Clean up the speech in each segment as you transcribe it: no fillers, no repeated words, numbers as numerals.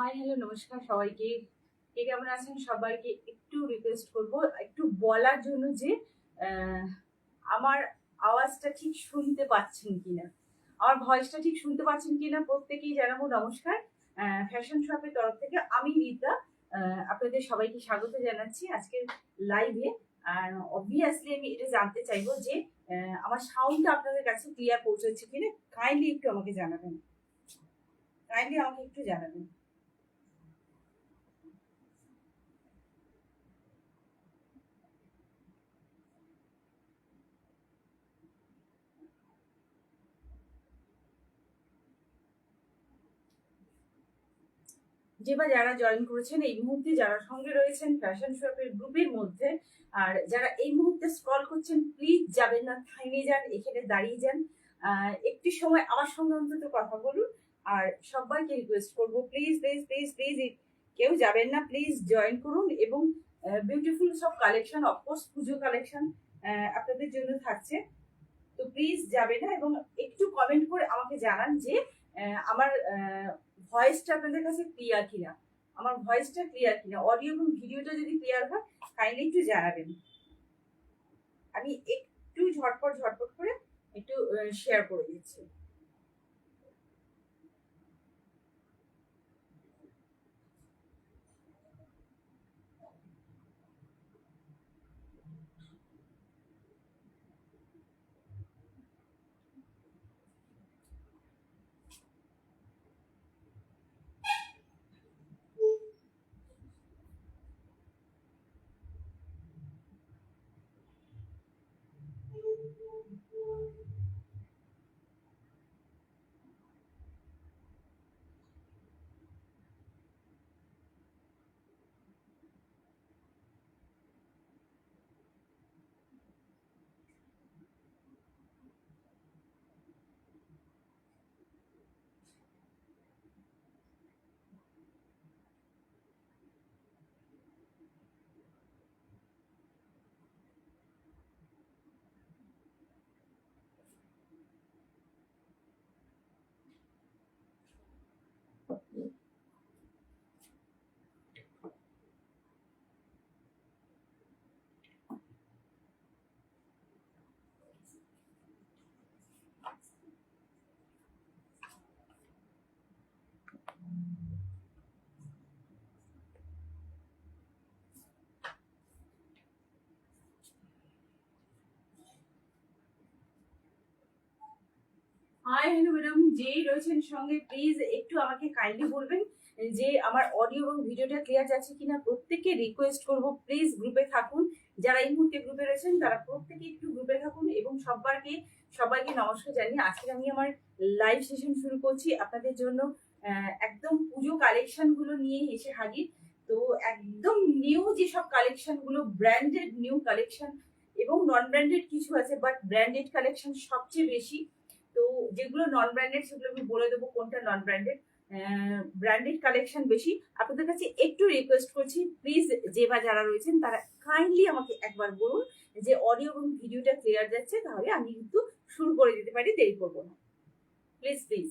Hi hello নমস্কার সবাইকে। কে কেমন আছেন? সবাইকে একটু রিকোয়েস্ট করব একটু বলার জন্য যে আহ, আমার আওয়াজটা ঠিক শুনতে পাচ্ছেন কিনা, আমার ভয়েসটা ঠিক শুনতে পাচ্ছেন কিনা প্রত্যেকেই জানাবো। নমস্কার, ফ্যাশন শপের তরফ থেকে আমি রীতা আপনাদের সবাইকে স্বাগত জানাচ্ছি আজকের লাইভে। আর অবভিয়াসলি আমি এটা জানতে চাইবো যে আমার সাউন্ডটা আপনাদের কাছে ক্লিয়ার পৌঁছেছে কিনা। কাইন্ডলি একটু আমাকে জানাবেন, কাইন্ডলি আমাকে একটু জানাবেন। যে বা যারা জয়েন করেছেন এই মুহূর্তে, যারা সঙ্গে রয়েছেন ফ্যাশন শপের গ্রুপের মধ্যে, আর যারা এই মুহূর্তে স্ক্রল করছেন প্লিজ যাবেন না, থামিয়ে যান, এখানে দাঁড়িয়ে যান, একটু সময় আমার সঙ্গে অন্তত কথা বলুন। আর সবাইকে রিকোয়েস্ট করবো প্লিজ প্লিজ প্লিজ প্লিজ কেউ যাবেন না, প্লিজ জয়েন করুন। এবং বিউটিফুল সব কালেকশন, অফকোর্স পুজো কালেকশন আপনাদের জন্য থাকছে, তো প্লিজ যাবে না। এবং একটু কমেন্ট করে আমাকে জানান যে আমার ভয়েসটা আপনাদের কাছে ক্লিয়ার কিনা, আমার ভয়েসটা ক্লিয়ার কিনা, অডিও এবং ভিডিওটা যদি ক্লিয়ার হয় কাইন্ডলি একটু জানাবেন। আমি একটু ঝটপট ঝটপট করে একটু শেয়ার করে দিচ্ছি। হাই হ্যালো ম্যাডাম, যেই রয়েছেন সঙ্গে প্লিজ একটু আমাকে কাইন্ডলি বলবেন যে আমার অডিও এবং ভিডিওটা ক্লিয়ার যাচ্ছে কিনা। প্রত্যেককে রিকোয়েস্ট করব প্লিজ গ্রুপে থাকুন, যারা এই মুহূর্তে গ্রুপে রয়েছেন তারা প্রত্যেকে একটু গ্রুপে থাকুন। এবং সবাইকে সবাইকে নমস্কার জানিয়ে আজকে আমি আমার লাইভ সেশন শুরু করছি আপনাদের জন্য। একদম পুজো কালেকশন গুলো নিয়ে এসে হাজির। তো একদম নিউ যেসব কালেকশন গুলো, ব্র্যান্ডেড নিউ কালেকশন এবং নন ব্র্যান্ডেড কিছু আছে, বাট ব্র্যান্ডেড কালেকশন সবচেয়ে বেশি। তো যেগুলো নন ব্র্যান্ডেড সেগুলো আমি বলে দেবো কোনটা নন ব্র্যান্ডেড, ব্র্যান্ডেড কালেকশন বেশি। আপনাদের কাছে একটু রিকোয়েস্ট করছি প্লিজ, যে বা যারা রয়েছেন তারা কাইন্ডলি আমাকে একবার বলুন যে অডিও এবং ভিডিওটা ক্লিয়ার যাচ্ছে, তাহলে আমি কিন্তু শুরু করে দিতে পারি, দেরি করবো না। Please please.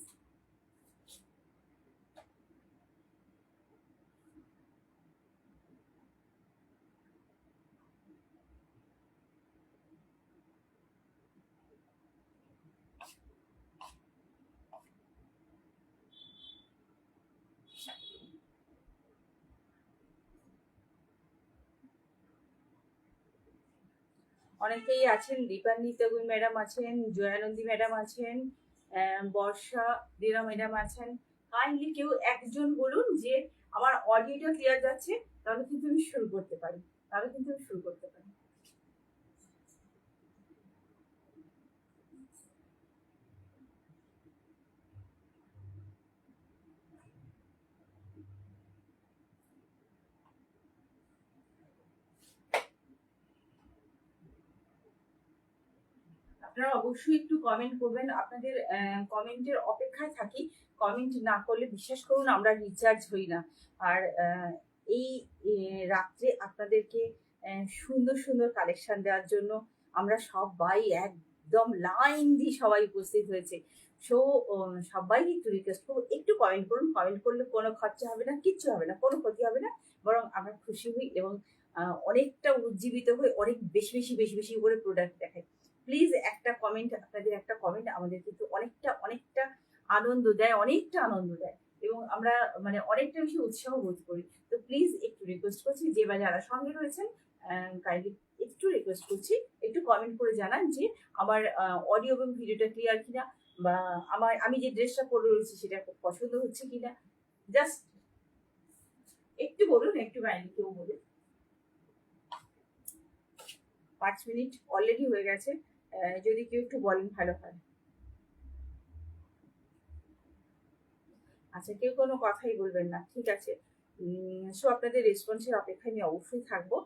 অনেকেই আছেন, দীপান্বিতা ম্যাডাম আছেন, জয়ানন্দী ম্যাডাম আছেন, বর্ষা দিরা ম্যাডাম আছেন। কাইন্ডলি কেউ একজন বলুন যে আমার অডিওটা ক্লিয়ার যাচ্ছে, তাহলে কিন্তু আমি শুরু করতে পারি, তাহলে কিন্তু আমি শুরু করতে পারি। আপনারা অবশ্যই একটু কমেন্ট করবেন, আপনাদের কমেন্টের অপেক্ষায় থাকি। কমেন্ট না করলে বিশ্বাস করুন আমরা রিচার্জ হই না। আর এই রাত্রে আপনাদেরকে সুন্দর সুন্দর কালেকশন দেওয়ার জন্য আমরা সবাই একদম লাইন দিয়ে সবাই উপস্থিত হয়েছে। সো সবাই একটু রিকোয়েস্ট করবো, একটু কমেন্ট করুন। কমেন্ট করলে কোনো খরচা হবে না, কিচ্ছু হবে না, কোনো ক্ষতি হবে না, বরং আমরা খুশি হই এবং অনেকটা উজ্জীবিত হয়ে অনেক বেশি বেশি বেশি বেশি করে প্রোডাক্ট দেখাই। প্লিজ একটা কমেন্ট, আপনাদের একটা কমেন্ট আমাদের কিন্তু অনেকটা অনেকটা আনন্দ দেয়, অনেকটা আনন্দ দেয় এবং আমরা মানে অনেকটা বেশি উৎসাহ বোধ করি। তো প্লিজ একটু রিকোয়েস্ট করছি, যে বা যারা সঙ্গে রয়েছেন কাইন্ডলি একটু রিকোয়েস্ট করছি, একটু কমেন্ট করে জানান যে আমার অডিও এবং ভিডিওটা ক্লিয়ার কিনা, বা আমি যে ড্রেসটা পরে রয়েছি সেটা খুব পছন্দ হচ্ছে কিনা। জাস্ট একটু বলুন, একটু কাইন্ডলি কেউ বলুন। 5 মিনিট অলরেডি হয়ে গেছে, যদি কেউ একটু বলেন ভালো হয়। আচ্ছা, কেউ কোনো কথাই বলবেন না, ঠিক আছে। সো আপনাদের রেসপন্সের অপেক্ষায় আমি অবশ্যই থাকবো।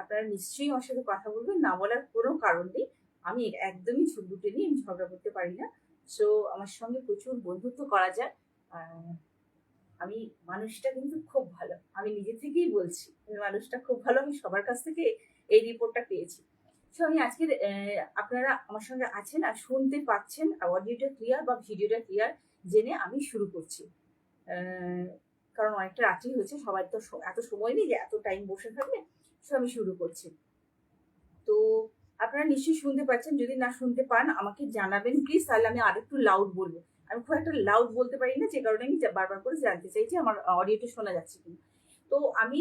আপনারা নিশ্চয়ই আমার সাথে কথা বলবেন, না বলার কোনো কারণ নেই। আমি একদমই ঝুটবুটে নিয়ে আমি ঝগড়া করতে পারি না। সো আমার সঙ্গে প্রচুর বন্ধুত্ব করা যায়। আমি মানুষটা কিন্তু খুব ভালো, আমি নিজে থেকেই বলছি আমি মানুষটা খুব ভালো। আমি সবার কাছ থেকে এই রিপোর্টটা পেয়েছি। সো আমি আজকের আপনারা আমার সঙ্গে আছেন আর শুনতে পাচ্ছেন, অডিওটা ক্লিয়ার বা ভিডিওটা ক্লিয়ার জেনে আমি শুরু করছি। কারণ অনেকটা রাত্রি হয়েছে, সবাই তো এত সময় নেই যে এত টাইম বসে থাকবে। সো আমি শুরু করছি। তো আপনারা নিশ্চয়ই শুনতে পাচ্ছেন, যদি না শুনতে পান আমাকে জানাবেন প্লিজ, তাহলে আমি আরেকটু লাউড বলবো। আমি খুব একটা লাউড বলতে পারি না, যে কারণে আমি বারবার করে জানতে চাই যে আমার অডিওটা শোনা যাচ্ছে কিনা। তো আমি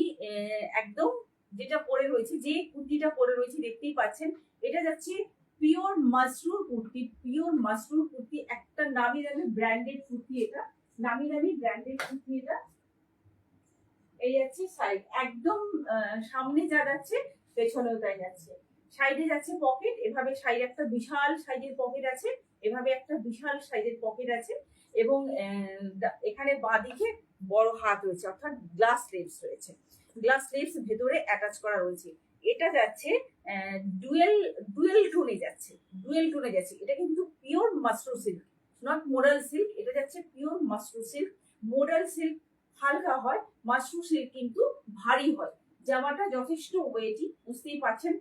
একদম যেটা পরে রয়েছি, যে কুর্তিটা পরে রয়েছি দেখতেই পাচ্ছেন, এটা যাচ্ছে pure mushroom kurti. Pure mushroom kurti, একটা নামি দামি ব্র্যান্ডেড কুর্তি, এটা নামি দামি ব্র্যান্ডেড কুর্তি। এটা এই যাচ্ছে সাইড, একদম সামনে যা যাচ্ছে পেছনেও তাই যাচ্ছে। সাইডে যাচ্ছে পকেট, এভাবে সাইড একটা বিশাল সাইজের পকেট আছে, এভাবে একটা বিশাল সাইজের পকেট আছে এবং এখানে বাঁদিকে বড় হাত রয়েছে, অর্থাৎ গ্লাস লেপস রয়েছে। গ্লাস লেপস ভেতরে অ্যাটাচ করা রয়েছে। এটা যাচ্ছে ডুয়েল ডুয়েল টোনে যাচ্ছে, ডুয়েল টোনে যাচ্ছে। এটা কিন্তু pure mushroom silk, not modal silk. এটা যাচ্ছে pure mushroom silk. Modal silk হালকা হয়, মাশরুম সিল্ক কিন্তু ভারী হয়। জামাটা যথেষ্ট ওয়েটি, বুঝতেই পারছেন।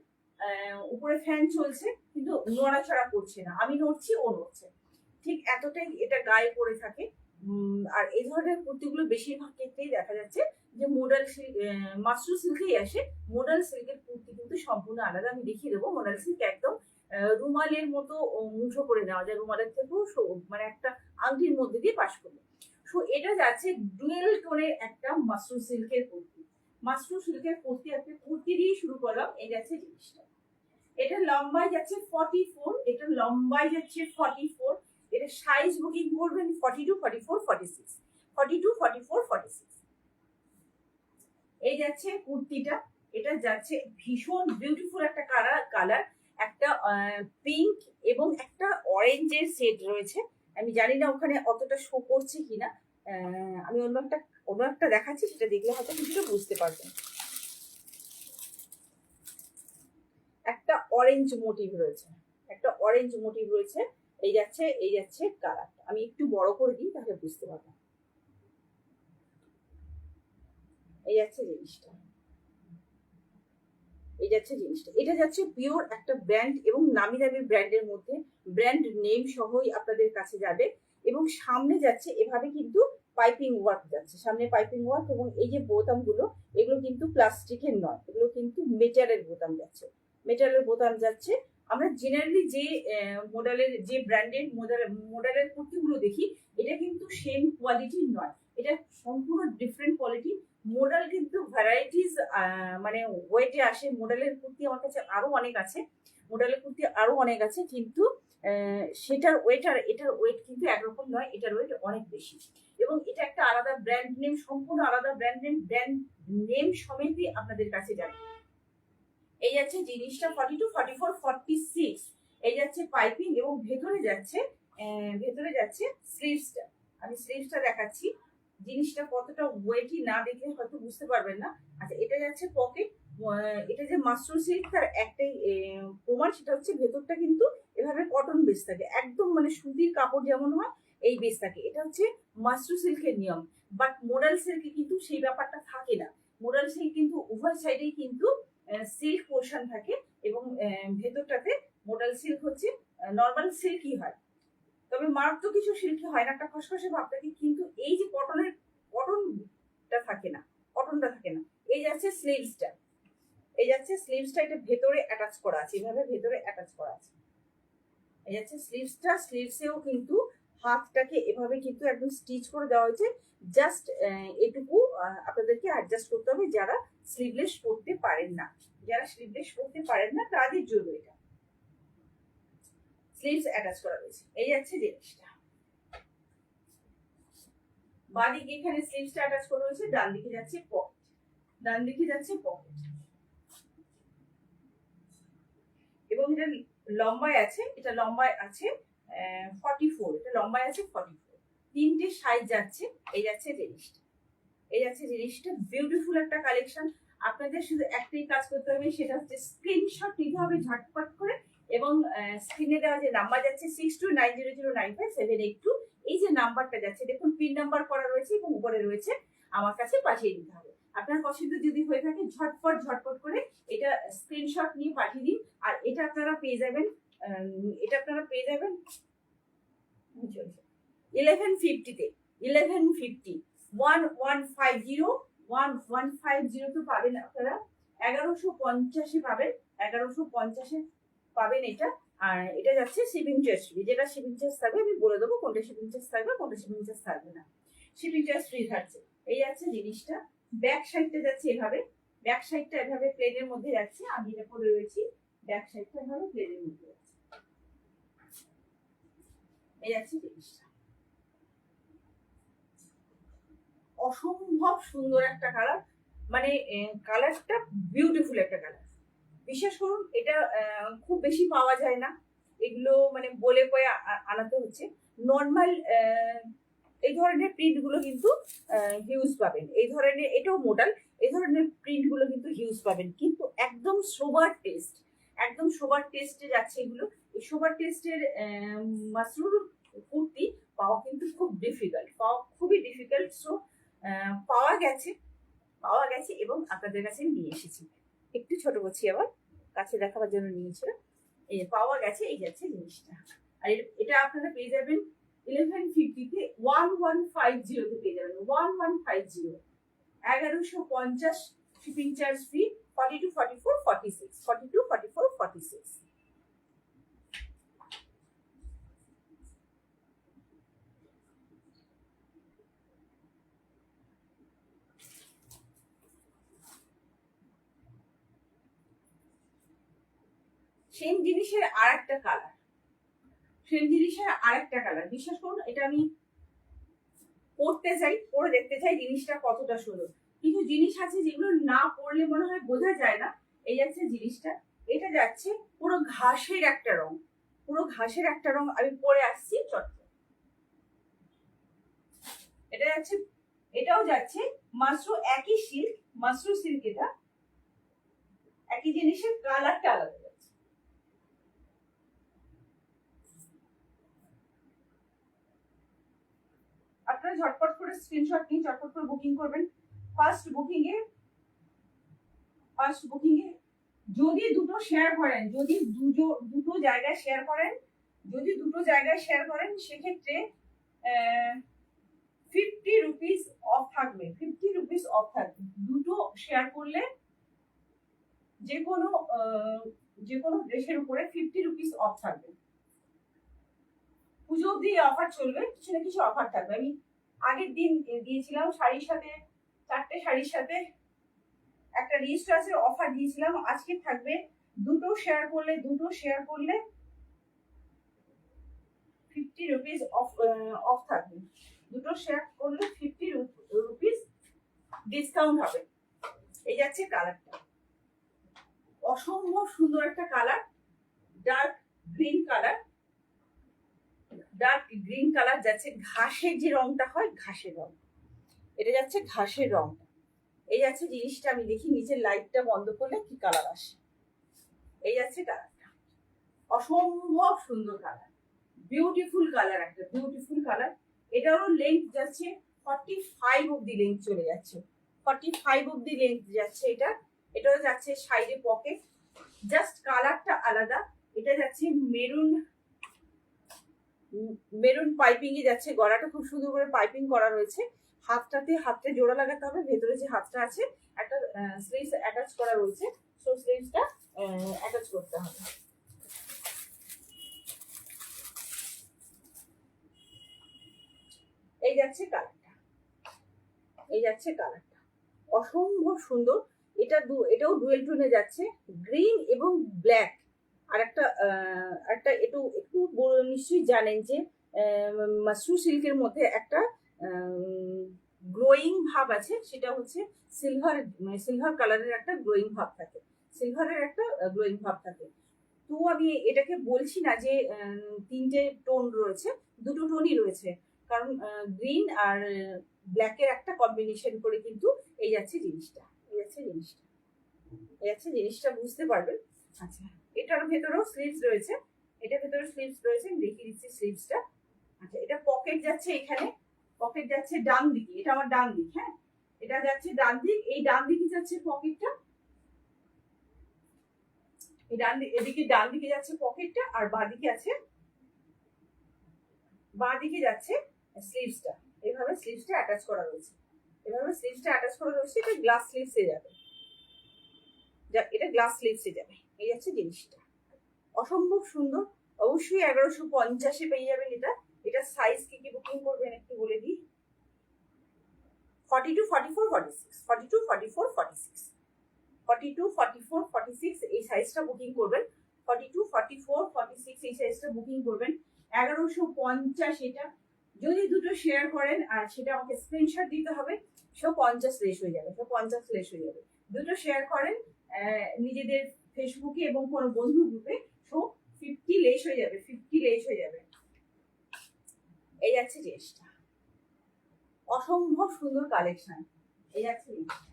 উপরে ফ্যান চলছে কিন্তু নড়াচড়া করছে না, আমি নড়ছি ও নড়ছে, ঠিক এতটাই এটা গায়ে পড়ে থাকে। আর এই ধরনের কুর্তিগুলো বেশিরভাগ ক্ষেত্রেই দেখা যাচ্ছে যে মোডাল সিল্ক, মাশরুম সিল্কেই আসে। মোডাল সিল্কের কুর্তি কিন্তু সম্পূর্ণ আলাদা, আমি দেখিয়ে দেবো। মোডাল সিল্ক একদম রুমালের মতো মুঠো করে নেওয়া যায়, রুমালের থেকেও মানে একটা আংটির মধ্যে দিয়ে পাশ করবে। সো এটা যাচ্ছে ডুয়েল টোনের একটা মাশরুম সিল্কের কুর্তি। মাশরুম সিল্কের কুর্তি, একটা কুর্তি দিয়ে শুরু করলাম। এই যাচ্ছে জিনিসটা, এটা লম্বায় যাচ্ছে 44, এটা লম্বায় যাচ্ছে 44। এটা সাইজ বুকিং করবেন 42, 44, 46, 42, 44, 46। এই যাচ্ছে কুর্তিটা, এটা যাচ্ছে ভীষণ বিউটিফুল একটা কালার, একটা পিঙ্ক এবং একটা অরেঞ্জের শেড রয়েছে। আমি জানি না ওখানে অতটা শো করছে কিনা, আমি অন্য একটা দেখাচ্ছি, সেটা দেখলে হয়তো কিছুটা বুঝতে পারবেন। একটা অরেঞ্জ মোটিভ রয়েছে, একটা অরেঞ্জ মোটিভ রয়েছে। এই যাচ্ছে কালারটা, আমি একটু বড় করে দিই তাহলে বুঝতে পারবেন। এই যাচ্ছে জিনিসটা, এই যাচ্ছে জিনিসটা। এটা যাচ্ছে পিওর একটা ব্র্যান্ড এবং নামি দামি ব্র্যান্ডের মধ্যে, ব্র্যান্ড নেম সহই আপনাদের কাছে যাবে। এবং সামনে যাচ্ছে এভাবে কিন্তু পাইপিং ওয়ার্ক যাচ্ছে, সামনে পাইপিং ওয়ার্ক। এবং এই যে বোতামগুলো, এগুলো কিন্তু প্লাস্টিকের নয়, এগুলো কিন্তু মেটালের বোতাম যাচ্ছে, মেটালের বোতাম যাচ্ছে। আমরা জেনারেলি যে মডেলের, যে ব্র্যান্ডেড মডেলের কুর্তিগুলো দেখি, এটা কিন্তু সেম কোয়ালিটির নয়, এটা সম্পূর্ণ ডিফারেন্ট কোয়ালিটি। মডেল কিন্তু ভ্যারাইটিস, মানে ওয়েটে আসে। মডেলের কুর্তি আমার কাছে আরো অনেক আছে, মডেলের কুর্তি আরো অনেক আছে, কিন্তু সেটার ওয়েট আর এটার ওয়েট কিন্তু একরকম নয়, এটার ওয়েট অনেক বেশি। এবং এটা একটা আলাদা ব্র্যান্ড নেম, সম্পূর্ণ আলাদা ব্র্যান্ড নেম সমেতই আপনাদের কাছে যাবে। এই যাচ্ছে জিনিসটা 42, 44, 46। এই যাচ্ছে পাইপিং এবং ভেতরে যাচ্ছে স্লিভসটা। আমি স্লিভসটা দেখাচ্ছি, জিনিসটা কতটা ওয়েটি না দেখলে হয়তো বুঝতে পারবেন না। আচ্ছা, এটা যাচ্ছে পকেট। এটা যে মাশরুম সিল্ক তার একটাই প্রমাণ, সেটা হচ্ছে ভেতরটা কিন্তু এভাবে কটন বেস থাকে, একদম মানে সুতির কাপড় যেমন হয় এই বেস থাকে। এটা হচ্ছে মাশরুম সিল্কের নিয়ম। বাট মোডাল সিল্কে কিন্তু সেই ব্যাপারটা থাকে না। মোডাল সিল্ক কিন্তু উভয় সাইডেই কিন্তু সিল্ক পোর্শন থাকে এবং ভেতরটাতে মোডাল সিল্ক হচ্ছে নর্মাল সিল্কই হয়। তো তবে মারাত্মক কিছু সিল্কি হয় না, একটা খসখসে ভাব থাকে, কিন্তু এই যে কটনটা থাকে না, কটনটা থাকে না। এই যাচ্ছে স্লিভসটা, এই যাচ্ছে স্লিভসটা, এটা ভেতরে অ্যাটাচ করা আছে, এভাবে ভেতরে অ্যাটাচ করা আছে। এই যাচ্ছে স্লিভসটা, স্লিভসেও কিন্তু হাতটাকে এভাবে কিন্তু একদম স্টিচ করে দেওয়া হয়েছে। জাস্ট এটুকু আপনাদেরকে অ্যাডজাস্ট করতে হবে যারা স্লিভলেস পরতে পারেন না, যারা স্লিভলেস পরতে পারেন না তাদের জন্য এটা স্লিভস অ্যাটাচ করা রয়েছে। এই যাচ্ছে জিনিসটা, বাঁদিকে এখানে স্লিভসটা অ্যাটাচ করা রয়েছে, ডান দিকে যাচ্ছে পকেট, ডান দিকে যাচ্ছে পকেট, এবং এটা লম্বায় আছে, এটা লম্বায় আছে 44, এটা লম্বায় আছে 44, তিনটে সাইজ যাচ্ছে। এই যাচ্ছে জিনিসটা, এই যাচ্ছে জিনিসটা, বিউটিফুল একটা কালেকশন। আপনাদের শুধু একটাই কাজ করতে হবে, সেটা হচ্ছে স্ক্রিনশট নিতে হবে ঝটপট করে, এবং স্ক্রিনে দেওয়া যে নাম্বার যাচ্ছে 6290095782, এই যে নাম্বারটা যাচ্ছে দেখুন, পিন নাম্বার করা রয়েছে এবং উপরে রয়েছে, আমার কাছে পাঠিয়ে দিতে হবে। আপনার পছন্দ যদি হয়ে থাকে ঝটপট করে এটা স্ক্রিনশট নিয়ে পাঠিয়ে দিন। আর এটা আপনারা পেয়ে যাবেন, এটা আপনারা পেয়ে যাবেন 1150-তে, 1150, 1150 তো পাবেন আপনারা, 1150-এ পাবেন, 1150-এ পাবেন এটা। আর এটা যাচ্ছে শিপিং চার্জ ফ্রি, যেটা শিপিং চার্জ থাকবে আমি বলে দেবো কোনটা শিপিং চার্জ থাকবে, কোনটা শিপিং চার্জ থাকবে না। শিপিং চার্জ ফ্রি থাকছে। এই যাচ্ছে জিনিসটা, ব্যাক সাইডটা যাচ্ছে এভাবে, ব্যাক সাইডটা এভাবে প্লেনের মধ্যে যাচ্ছে, আমি এটা পরে রয়েছি, ব্যাক সাইডটা এভাবে প্লেনের মধ্যে যাচ্ছে। এই যাচ্ছে জিনিসটা, অসম্ভব সুন্দর একটা কালার, মানে কালারটা বিউটিফুল একটা কালার। বিশ্বাস করুন এটা খুব বেশি পাওয়া যায় না, এগুলো মানে বলে কয়ে আনাতে হচ্ছে। নর্মাল এই ধরনের প্রিন্ট গুলো কিন্তু হিউজ পাবেন, এই ধরনের, এটাও মডেল, এই ধরনের প্রিন্ট গুলো কিন্তু হিউজ পাবেন, কিন্তু একদম সোবার টেস্ট, একদম সোবার টেস্টে যাচ্ছে এগুলো। এই সোবার টেস্টের মাসরুর কুর্তি পাওয়া কিন্তু খুব ডিফিকাল্ট, পাওয়া খুবই ডিফিকাল্ট। সো পাওয়া গেছে, পাওয়া গেছে এবং আপনাদের কাছে নিয়ে এসেছি। একটু ছোট করছি, আবার কাছে দেখাবার জন্য নিয়েছিলাম। এই পাওয়া গেছে, এই যাচ্ছে জিনিসটা। আর এটা আপনারা পেয়ে যাবেন 1150-তে, 1150-তে পেয়ে যাবেন, 1150, 1150 শিপিং চার্জ ফ্রি, 42, 44, 46, 42, 44, 46। সেম জিনিসের আর একটা কালার, সেম জিনিসের আর একটা কালার, বিশ্বাস করুন এটা আমি পড়তে চাই, পরে দেখতে চাই জিনিসটা কতটা সুন্দর। কিছু জিনিস আছে যেগুলো না পড়লে মনে হয় বোঝা যায় না। এই যাচ্ছে জিনিসটা, এটা যাচ্ছে পুরো ঘাসের একটা রং, পুরো ঘাসের একটা রং, আমি পরে আসছি চটপট। এটা যাচ্ছে, এটাও যাচ্ছে মাশরু, একই সিল্ক, মাশরু সিল্ক, এটা একই জিনিসের কালারটা আলাদা যাচ্ছে। আপনারা ঝটপট করে স্ক্রিনশট নিয়ে ঝটপট করে বুকিং করবেন। ফার্স্ট বুকিং এ যদি দুটো শেয়ার করেন, যদি দুটো জায়গায় শেয়ার করেন, যদি দুটো জায়গায় শেয়ার করেন, সেক্ষেত্রে 50 রুপিস অফ থাকবে, 50 রুপিস অফ থাকবে। দুটো শেয়ার করলে যে কোনো ড্রেসের উপরে 50 রুপিস অফ থাকবে। পুজো অব্দি অফার চলবে, কিছু না কিছু অফার থাকবে। আমি আগের দিন দিয়েছিলাম শাড়ির সাথে, 4টে শাড়ির সাথে একটা রেজিস্ট্রেশন অফার দিয়েছিলাম, আজকে থাকবে। দুটো শেয়ার করলে 50 রুপিস অফ থাকবে, দুটো শেয়ার করলে 50 রুপিস ডিসকাউন্ট হবে। এই যাচ্ছে কালারটা, অসম্ভব সুন্দর একটা colour, dark green colour, dark green colour যাচ্ছে, ঘাসের যে রংটা হয়, ঘাসের রং, এটা যাচ্ছে ঘাসের রং। এই যাচ্ছে জিনিসটা, আমি দেখি নিচের লাইটটা বন্ধ করলে কি কালার আসে। এই যাচ্ছে কালারটা, অসম্ভব সুন্দর কালার, বিউটিফুল কালার, একটা বিউটিফুল কালার। এটারও লেন্থ যাচ্ছে 45 অব্দি লেন্থ চলে যাচ্ছে, 45 অব্দি লেন্থ যাচ্ছে এটা। এটাও যাচ্ছে সাইডে পকেট, জাস্ট কালারটা আলাদা। এটা যাচ্ছে মেরুন, মেরুন পাইপিং এ যাচ্ছে, গলাটা খুব সুন্দর করে পাইপিং করা রয়েছে। হাতটা জোড়া লাগাতে হবে, ভেতরে যে হাতটা আছে একটা স্লিভস অ্যাটাচ করা রয়েছে, সো স্লিভসটা অ্যাটাচ করতে হবে। এই যাচ্ছে কালারটা, এই যাচ্ছে কালারটা, অসম্ভব সুন্দর। এটাও ডুয়েল টোনে যাচ্ছে, গ্রিন এবং ব্ল্যাক। আর একটা একটু একটু নিশ্চয়ই জানেন যে মাশরু সিল্কের মধ্যে একটা গ্লোয়িং ভাব আছে, সেটা হচ্ছে সিলভার কালারের একটা গ্লোয়িং ভাব থাকে, সিলভারের একটা গ্লোয়িং ভাব থাকে। তো আমি এটাকে বলছি না যে তিনটে টোন রয়েছে, দুটো টোনই রয়েছে, কারণ গ্রিন আর ব্ল্যাকের একটা কম্বিনেশন করে কিন্তু এই যাচ্ছে জিনিসটা, এই যাচ্ছে জিনিসটা, এই যাচ্ছে জিনিসটা, বুঝতে পারবেন। আচ্ছা, এটার ভেতরেও স্লিভস রয়েছে, এটার ভেতরে স্লিভস রয়েছে, আমি দেখিয়ে দিচ্ছি স্লিভসটা। আচ্ছা, এটা পকেট যাচ্ছে, এখানে পকেট যাচ্ছে ডান দিকে, এটা আমার ডান দিক, হ্যাঁ এটা যাচ্ছে ডান দিক, এই ডান দিকে যাচ্ছে পকেটটা, এই এদিকে ডান দিকে যাচ্ছে পকেটটা, আর বাঁ দিকে যাচ্ছে স্লিভসটা। এভাবে স্লিভসটা অ্যাটাচ করা রয়েছে, এভাবে স্লিভসটা অ্যাটাচ করা রয়েছে। এটা গ্লাস স্লিভসে যাবে, এটা গ্লাস স্লিভসে যাবে। এই যাচ্ছে জিনিসটা, অসম্ভব সুন্দর। অবশ্যই 1150-এ পেয়ে যাবেন এটা। এটা সাইজ কি কি বুকিং করবেন একটু বলে দিই। 42, 44, 46, 42, 44, 46, 42, 44, 46 এই সাইজটা বুকিং করবেন। 42, 44, 46 এই সাইজটা বুকিং করবেন। 1150 এটা। যদি দুটো শেয়ার করেন আর সেটা আমাকে স্ক্রিনশট দিতে হবে, 50 লেস হয়ে যাবে, 50 লেস হয়ে যাবে। দুটো শেয়ার করেন নিজেদের ফেসবুকে এবং কোনো বন্ধু গ্রুপে, 50 লেস হয়ে যাবে, 50 লেস হয়ে যাবে। এই যাচ্ছে জিনিসটা, অসম্ভব সুন্দর কালেকশন। এই যাচ্ছে জিনিসটা,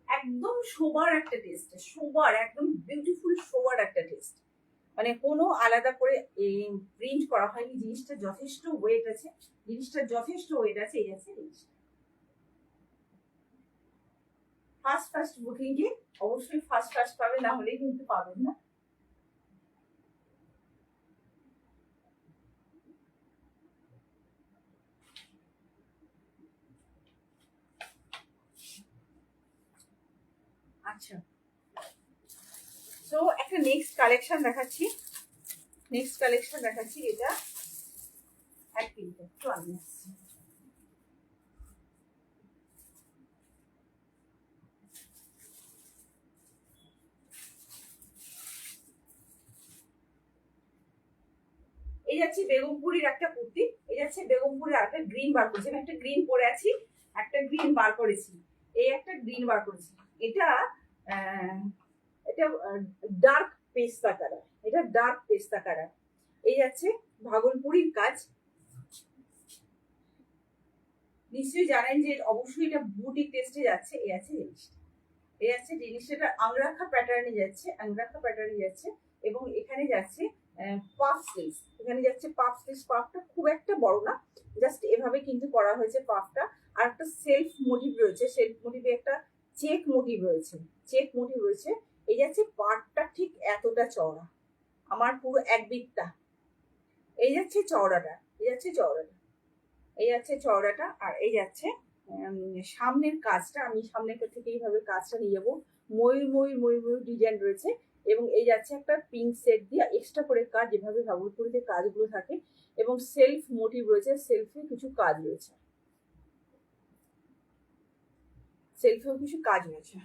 একদম শোবার একটা টেস্ট, শোবার একদম বিউটিফুল শোবার একটা টেস্ট, মানে কোনো আলাদা করে প্রিন্ট করা হয়নি। জিনিসটা যথেষ্ট ওয়েট আছে, জিনিসটা যথেষ্ট ওয়েট আছে। এই আছে জিনিসটা, ফার্স্ট বুকিং কি অবশ্যই ফার্স্ট পাবে, না হলে কিন্তু পাবেন না। আচ্ছা, সো একটা নেক্সট কালেকশন দেখাচ্ছি, এটা এক মিনিট একটু আমি আসছি। এই যাচ্ছে বেগমপুরীর একটা কুর্তি, এই যাচ্ছে বেগমপুরের একটা গ্রিন বার করেছি, আমি একটা গ্রিন পরে আছি, একটা গ্রিন বার করেছি, এই একটা গ্রিন বার করেছি। এটা এটা ডার্ক পেস্তা কালার, এটা ডার্ক পেস্তা কালার। এই যাচ্ছে ভাগলপুরীর কাজ, নিশ্চয়ই জানেন যে অবশ্যই এটা বুটিক টেস্টে যাচ্ছে। এই আছে জিনিসটা, এই আছে জিনিসটা আংরাখা প্যাটার্নে যাচ্ছে, আংরাখা প্যাটার্নে যাচ্ছে, এবং এখানে যাচ্ছে পাফ স্লিভস, এখানে যাচ্ছে পাফ স্লিভস। পাফটা খুব একটা বড় না, জাস্ট এভাবে কিন্তু করা হয়েছে পাফটা। আর একটা সেলফ মোটিভ রয়েছে, সেলফ মোটিভে একটা চেক মোটিভ রয়েছে, চেক মোটিভ রয়েছে। এই যাচ্ছে পাটটা ঠিক এতটা চওড়া, আমার পুরো এক বিটটা। এই যাচ্ছে চওড়াটা, এই যাচ্ছে চওড়াটা, এই যাচ্ছে চওড়াটা। আর এই যাচ্ছে সামনের কাজটা, আমি সামনের থেকে এইভাবে কাজটা নিয়ে যাবো। ময়ূর ডিজাইন রয়েছে, এবং এই যাচ্ছে একটা পিঙ্ক সেট দিয়ে এক্সট্রা করে কাজ, যেভাবে ভাগলপুরিতে কাজগুলো থাকে, এবং সেলফ মোটিভ রয়েছে, সেলফে কিছু কাজ রয়েছে, সেলফেও কিছু কাজ রয়েছে।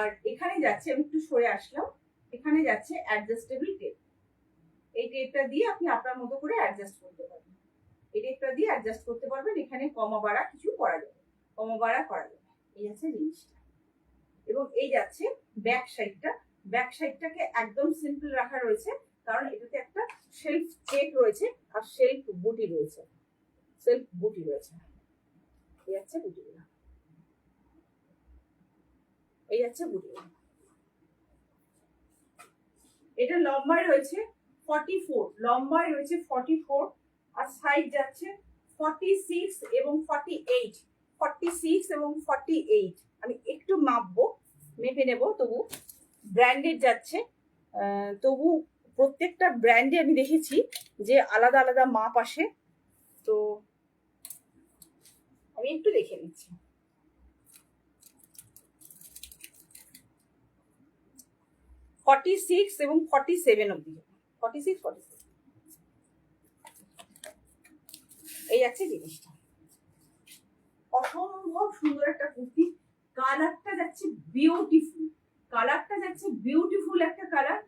আর এখানে যাচ্ছে, আমি একটু সরে আসলাম, এখানে যাচ্ছে অ্যাডজাস্টেবল টেপ। এই টেপটা দিয়ে আপনি আপনার মতো করে অ্যাডজাস্ট করতে পারবেন, এই টেপটা দিয়ে অ্যাডজাস্ট করতে পারবেন। এখানে কমা বাড়া কিছু করা যাবে, কমা বাড়া করা যাবে। এই আছে জিনিসটা, এবং এই যাচ্ছে ব্যাক সাইডটা, ব্যাক সাইডটাকে একদম সিম্পল রাখা রয়েছে, কারণ এটাতে একটা সেলফ চেক রয়েছে আর সেলফ বুটি রয়েছে, সেলফ বুটি রয়েছে। এই যাচ্ছে বুটিগুলো, এই যাচ্ছে বুটিগুলো। এটা লম্বায় রয়েছে 44, লম্বায় রয়েছে 44, আর সাইড যাচ্ছে 46 এবং 48, 46 এবং 48। আমি একটু মাপবো, মেপে নেব, তবু ব্র্যান্ডেড যাচ্ছে তবু প্রত্যেকটা ব্র্যান্ডে আমি দেখেছি যে আলাদা আলাদা মাপ আসে। তো আমি একটু দেখে নিচ্ছি। ফর্টি সিক্স এবং 47 অব্দি, 46 47 এই আছে জিনিসটা। অসম্ভব সুন্দর একটা কুর্তি, কালারটা যাচ্ছে বিউটিফুল, কালারটা যাচ্ছে বিউটিফুল একটা কালার।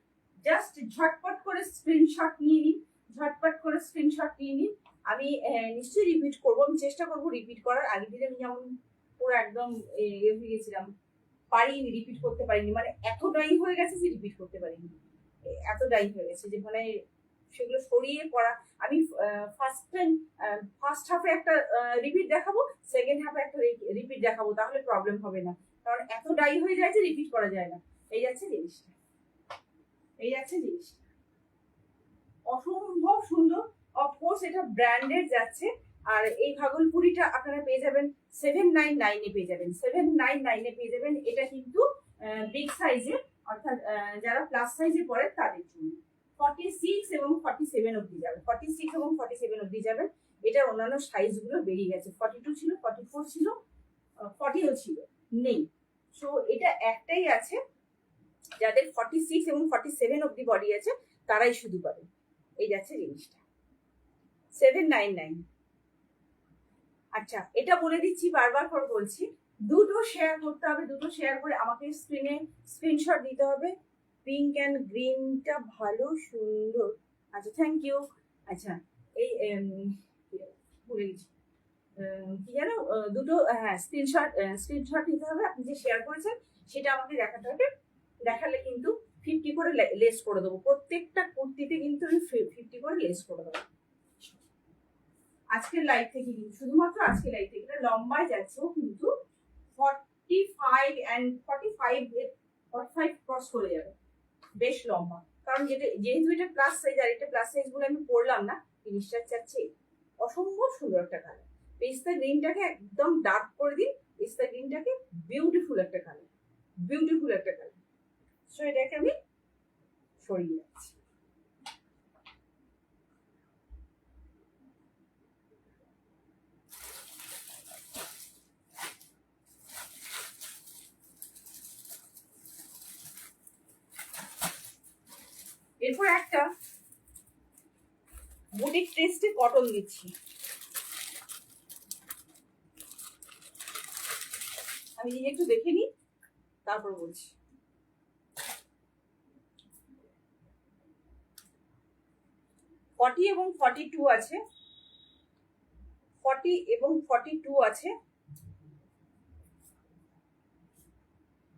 জাস্ট ঝটপট করে স্ক্রিনশট নিয়ে নিন, ঝটপট করে স্ক্রিনশট নিয়ে নিন। আমি নিশ্চয়ই রিপিট করবো, আমি চেষ্টা করবো রিপিট করার। আগের দিন আমি যেমন পুরো একদম হয়ে গেছিলাম, পারিনি, রিপিট করতে পারিনি, মানে এতটাই হয়ে গেছে যে রিপিট করতে পারিনি, এতটাই হয়ে গেছে যে মানে সেগুলো সরিয়ে পড়া। আমি ফার্স্ট হাফে একটা রিপিট দেখাবো, সেকেন্ড হাফে একটা রিপিট দেখাবো, তাহলে প্রবলেম হবে না, কারণ এতটাই হয়ে যায় যে রিপিট করা যায় না। এই যাচ্ছে জিনিসটা, এই যাচ্ছে জিনিসটা অসম্ভব সুন্দর। অফকোর্স এটা ব্র্যান্ডেড যাচ্ছে। আর এই ভাগলপুরিটা আপনারা পেয়ে যাবেন 799 পেয়ে যাবেন, 799 পেয়ে যাবেন। এটা কিন্তু বিগ সাইজের, অর্থাৎ যারা প্লাস সাইজে পড়ে তাদের জন্য। 46 এবং 47 অব্দি যাবে, 46 এবং 47 অব্দি যাবেন। এটার অন্যান্য সাইজ গুলো বেরিয়ে গেছে, 42 ছিল, 44 ছিল, 40ও ছিল, নেই। সো এটা একটাই আছে, যাদের 46 এবং 47 অব্দি বডি আছে তারাই শুধু পাবে। এই যাচ্ছে জিনিসটা 799। আচ্ছা, এটা বলে দিচ্ছি, বারবার করে বলছি, দুটো শেয়ার করতে হবে, দুটো শেয়ার করে আমাকে স্ক্রিনে স্ক্রিনশট দিতে হবে। পিঙ্ক অ্যান্ড গ্রিনটা ভালো সুন্দর, আচ্ছা থ্যাংক ইউ। আচ্ছা এই ভুলে গেছি কি জানো, দুটো হ্যাঁ স্ক্রিনশট নিতে হবে। আপনি যে শেয়ার করেছেন সেটা আমাকে দেখাতে হবে, দেখালে কিন্তু 50 করে লেস করে দেবো। প্রত্যেকটা কুর্তিতে কিন্তু আমি 50 করে লেস করে দেবো আজকের লাইভ থেকে, কিন্তু শুধুমাত্র আজকের লাইভ থেকে। এটা লম্বায় যাচ্ছেও কিন্তু 45 অ্যান্ড 45 ক্রস করে যাবে, বেশ লম্বা। কারণ যেহেতু এটা প্লাস সাইজ, আর এটা প্লাস সাইজ গুলো আমি পড়লাম না, জিনিসটা চাচ্ছি অসম্ভব সুন্দর একটা কালার। পেস্তা গ্রিনটাকে একদম ডার্ক করে দিন, পেস্তা গ্রিনটাকে বিউটিফুল একটা কালার, বিউটিফুল একটা কালার। সো এটাকে আমি সরিয়ে যাচ্ছি। এরপর একটা বুটিক টেস্টে কটন দিচ্ছি, আমি নিজে একটু দেখে নিই তারপর বলছি। 40 এবং 42 আছে, 40 এবং 42 আছে।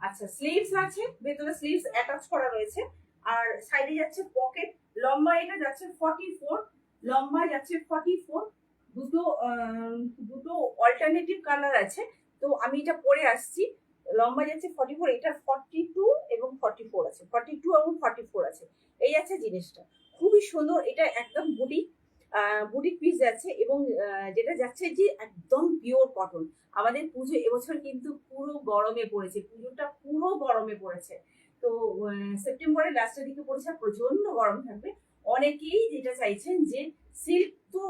আচ্ছা স্লিভস আছে, ভেতরে স্লিভস অ্যাটাচ করা রয়েছে, আর সাইডে যাচ্ছে পকেট। লম্বা এটা যাচ্ছে 44, লম্বা যাচ্ছে 44। দুটো দুটো অল্টারনেটিভ কালার আছে, তো আমি এটা পরে আসছি। লম্বা যাচ্ছে 44, এটা 42 এবং 44 আছে, 42 এবং 44 আছে। এই আছে জিনিসটা, খুবই সুন্দর। এটা একদম বুটিক বুটিক পিস যাচ্ছে, এবং যেটা যাচ্ছে যে একদম পিওর কটন। আমাদের পুজো এবছর কিন্তু পুরো গরমে পড়েছে, পুজোটা পুরো গরমে পড়েছে। তো সেপ্টেম্বরের লাস্টের দিকে পড়েছে, প্রচন্ড গরম থাকবে। অনেকেই যেটা চাইছেন যে সিল্ক তো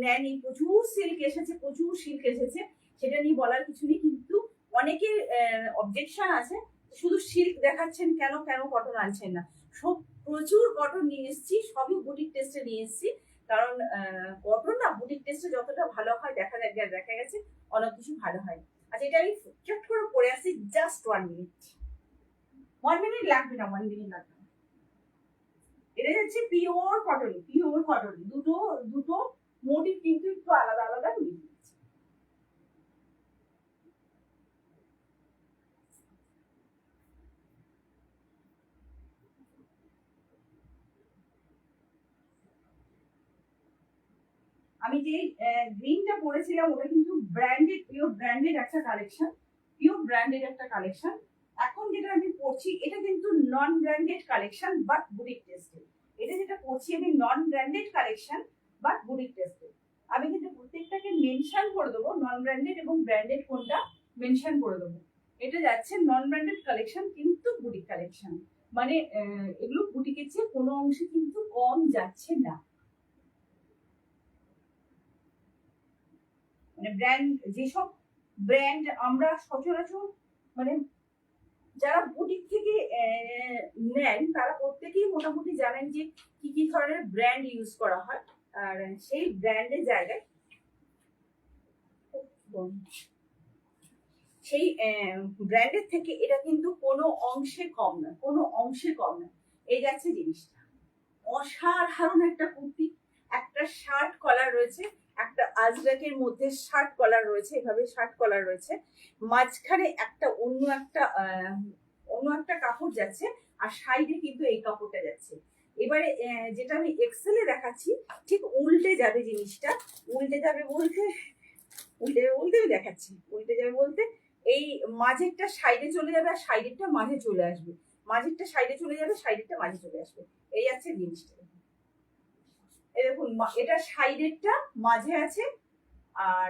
নেয়নি, প্রচুর সিল্ক এসেছে, প্রচুর সিল্ক এসেছে, সেটা নিয়ে বলার কিছু নেই। কিন্তু অনেকের অবজেকশন আছে, শুধু সিল্ক দেখাচ্ছেন কেন, কেন কটন আনছেন না। সব প্রচুর কটন নিয়ে এসেছি, সবই বুটিক টেস্টে নিয়ে এসেছি। কারণ কটন না বুটিক টেস্টে যতটা ভালো হয় দেখা গেছে অনেক কিছু ভালো হয়। আচ্ছা এটা আমি চট করে পরে আসছি, জাস্ট 1 মিনিট, 1 মিনিট লাগবে না, 1 মিনিট লাগবে না। এটা হচ্ছে পিওর কটন, পিওর কটন। দুটো দুটো মোটিভ কিন্তু একটু আলাদা আলাদা হয়ে যাচ্ছে। আমি যে গ্রিনটা পরেছিলাম ওটা কিন্তু ব্র্যান্ডেড, পিওর ব্র্যান্ডেড একটা কালেকশন, পিওর ব্র্যান্ডেড একটা কালেকশন। এখন যেটা আমি পরছি এটা কিন্তু non branded collection but boutique tested. এটা যেটা পরছি আমি non branded collection but boutique tested. আমি কিন্তু প্রত্যেকটাকে মেনশন করে দেবো, নন ব্র্যান্ডেড এবং ব্র্যান্ডেড কোনটা মেনশন করে দেবো। এটা যাচ্ছে নন ব্র্যান্ডেড কালেকশন কিন্তু বুটিক কালেকশন। মানে এগুলো বুটিকের চেয়ে কোনো অংশে কিন্তু কম যাচ্ছে না। মানে ব্র্যান্ড, যেসব ব্র্যান্ড আমরা সচরাচর মানে যারা বুটিক থেকে নেন তারা প্রত্যেকেই মোটামুটি জানেন যে কি কি ধরনের ব্র্যান্ড ইউজ করা হয়। আর সেই ব্র্যান্ডের জায়গায় সেই ব্র্যান্ডের থেকে এটা কিন্তু কোনো অংশে কম না, কোনো অংশে কম না। এই যাচ্ছে জিনিসটা, অসাধারণ একটা কুর্তি। একটা শার্ট কলার রয়েছে, একটা আজরাকের মধ্যে শার্ট কলার রয়েছে, এভাবে শার্ট কলার রয়েছে, মাঝখানে একটা অন্য একটা কাপড় যাচ্ছে, আর সাইডে কিন্তু এই কাপড়টা যাচ্ছে। এবারে যেটা আমি এক্সেলে দেখাচ্ছি ঠিক উল্টে যাবে জিনিসটা। উল্টে যাবে বলতে উল্টে উল্টে দেখাচ্ছি, উল্টে যাবে বলতে এই মাঝেরটা সাইডে চলে যাবে আর সাইডেরটা মাঝে চলে আসবে, মাঝেরটা সাইডে চলে যাবে, সাইডেরটা মাঝে চলে আসবে। এই আছে জিনিসটা। এই দেখুন, এটা সাইডেরটা মাঝে আছে, আর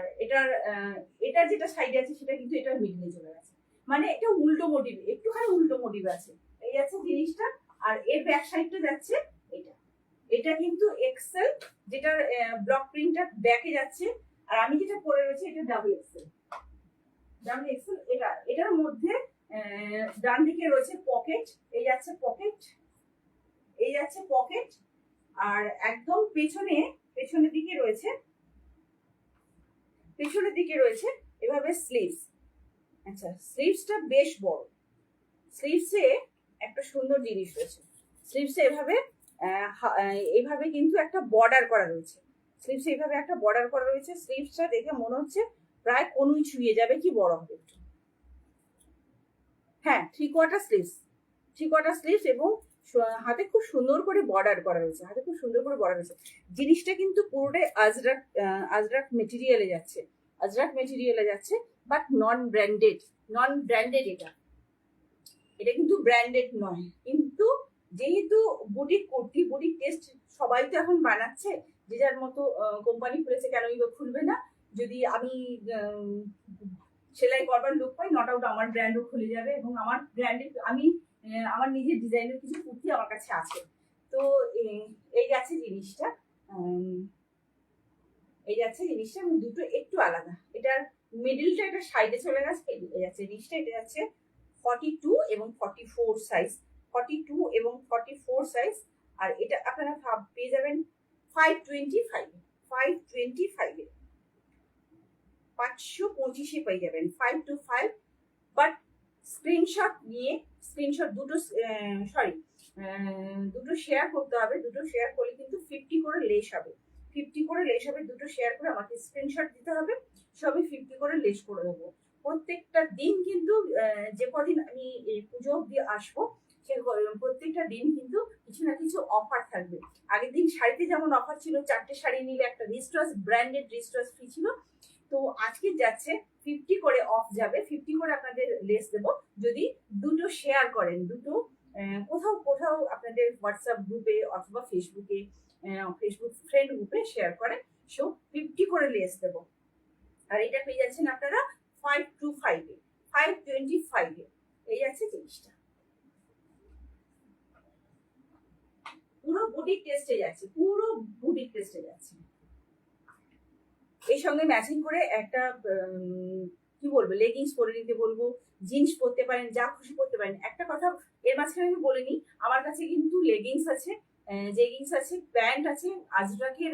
এটার যেটা সাইডে আছে সেটা কিন্তু এটার মিডলে চলে গেছে। মানে এটা উল্টো মোটিভ, একটুখানি উল্টো মোটিভ আছে। এই আছে জিনিসটা। আর এর ব্যাক সাইডটা যাচ্ছে এটা। এটা কিন্তু এক্সেল, যেটার ব্লক প্রিন্টটা ব্যাকে যাচ্ছে। আর আমি যেটা পরে রয়েছে এটা ডাবল এক্সেল। ডাবল এক্সেল এটার মধ্যে ডান দিকে রয়েছে পকেট, এই যাচ্ছে পকেট, এই যাচ্ছে পকেট। আর একদম পেছনের দিকে রয়েছে, পেছনের দিকে রয়েছে এভাবে স্লিভস। আচ্ছা, স্লিভসটা বেশ বড়। স্লিভসে একটা সুন্দর জিনিস রয়েছে, স্লিভসে এভাবে কিন্তু একটা বর্ডার করা রয়েছে। স্লিভসে এইভাবে একটা বর্ডার করা রয়েছে। স্লিভসটা দেখে মনে হচ্ছে প্রায় কনুই ছুঁয়ে যাবে, কি বড় হবে। হ্যাঁ, 3/4 স্লিভস, 3/4 স্লিভস, এবং হাতে খুব সুন্দর করে বর্ডার করা রয়েছে, হাতে খুব সুন্দর করে বর্ডার রয়েছে। জিনিসটা কিন্তু পুরোটাই আজরাক মেটেরিয়ালে যাচ্ছে, আজরাক মেটেরিয়ালে যাচ্ছে, but non branded, non branded. এটা কিন্তু ব্র্যান্ডেড নয়। কিন্তু যেহেতু বুটিক কুর্তি, বুটিক টেস্ট সবাই তো এখন বানাচ্ছে, যে যার মতো কোম্পানি খুলেছে, কেনই বা খুলবে না। যদি আমি সেলাই করবার লোক পাই, নট আউট আমার ব্র্যান্ডও খুলে যাবে, এবং আমার ব্র্যান্ডের আমি আমার নিজের ডিজাইনের কিছু কুর্তি আমার কাছে আছে। তো এই যাচ্ছে জিনিসটা, এই যাচ্ছে জিনিসটা, এবং দুটো একটু আলাদা। এটার মিডিলটা এটা সাইডে চলে গেছে, এই যাচ্ছে জিনিসটা। এটা যাচ্ছে 42 এবং 44 সাইজ, 42 এবং 44 সাইজ। আর এটা আপনারা পেয়ে যাবেন 525, 525 525 পেয়ে যাবেন, 525। বাট স্ক্রিনশট নিয়ে, স্ক্রিনশট দুটো দুটো শেয়ার করতে হবে। দুটো শেয়ার করলে কিন্তু 50 করে লেস হবে, 50 করে লেস হবে। দুটো শেয়ার করে আমাকে স্ক্রিনশট দিতে হবে, সবই 50 করে লেস করে দেবো। প্রত্যেকটা দিন কিন্তু যে কদিন আমি পুজো অব্দি আসবো, সে প্রত্যেকটা দিন কিন্তু কিছু না কিছু অফার থাকবে। আগের দিন শাড়িতে যেমন অফার ছিল, 4টে শাড়ি নিলে একটা রিস্ট্রাস, ব্র্যান্ডেড রিস্ট্রাস ফ্রি ছিল। তো আজকে যাচ্ছে 50 করে অফ যাবে, 50 করে আপনাদের লেস দেবো যদি দুটো শেয়ার করেন। দুটো কোথাও কোথাও আপনাদের হোয়াটসঅ্যাপ গ্রুপে অথবা ফেসবুকে, ফেসবুক ফ্রেন্ড গ্রুপে শেয়ার করেন, সো 50 করে লেস দেবো। আর এটা পেয়ে যাচ্ছেন আপনারা 525, 525। এই আছে জিনিসটা, পুরো বুটিক টেস্টে যাচ্ছে, পুরো বুটিক টেস্টে যাচ্ছে। এই সঙ্গে ম্যাচিং করে একটা কি বলবো, লেগিংস পরে নিতে বলবো, জিন্স পরতে পারেন, যা খুশি পরতে পারেন। একটা কথা এর মাঝখানে আমি বলে নিই, আমার কাছে কিন্তু লেগিংস আছে, জেগিংস আছে, প্যান্ট আছে, আজরাকের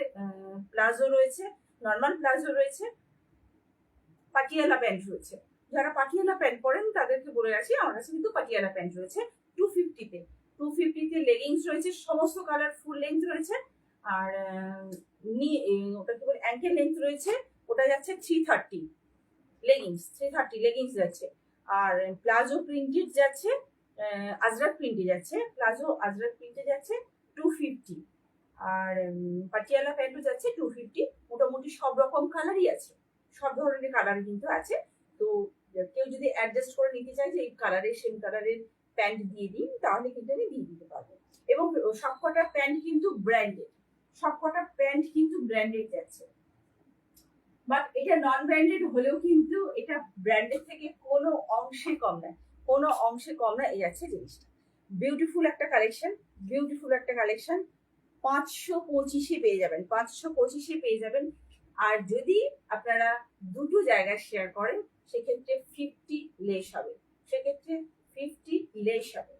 প্লাজো রয়েছে, নর্মাল প্লাজো রয়েছে, পাটিয়ালা প্যান্ট রয়েছে। যারা পাটিয়ালা প্যান্ট পরেন তাদেরকে বলে রাখি, আমার কাছে কিন্তু পাটিয়ালা প্যান্ট রয়েছে 250-তে। 250-তে লেগিংস রয়েছে, সমস্ত কালার ফুল লেন্থ রয়েছে। আর ওটা কি বলে, অ্যাঙ্কেল লেন্থ রয়েছে, ওটা যাচ্ছে 330 লেগিংস, 330 লেগিংস যাচ্ছে। আর প্লাজো প্রিন্টেড যাচ্ছে, আজরাক প্রিন্টে যাচ্ছে, প্লাজো আজরাক প্রিন্টে যাচ্ছে 250। আর পাটিয়ালা প্যান্টও যাচ্ছে 250। মোটামুটি সব রকম কালারই আছে, সব ধরনের কালার কিন্তু আছে। তো কেউ যদি অ্যাডজাস্ট করে নিতে চায় যে এই কালারের, সেম কালারের প্যান্ট দিয়ে দিন, তাহলে কিন্তু আমি দিয়ে দিতে পারবো। এবং সবকটা প্যান্ট কিন্তু ব্র্যান্ডেড, সবকটা প্যান্ট কিন্তু ব্র্যান্ডেড যাচ্ছে। বাট এটা নন ব্র্যান্ডেড হলেও কিন্তু এটা ব্র্যান্ডের থেকে কোনো অংশে কম নয়, কোনো অংশে কম নয়। এই যাচ্ছে জিনিসটা। বিউটিফুল একটা কালেকশন, বিউটিফুল একটা কালেকশন। 525 পেয়ে যাবেন, 525 পেয়ে যাবেন। আর যদি আপনারা দুটো জায়গায় শেয়ার করেন সেক্ষেত্রে 50 লেস হবে, সেক্ষেত্রে 50 লেস হবে।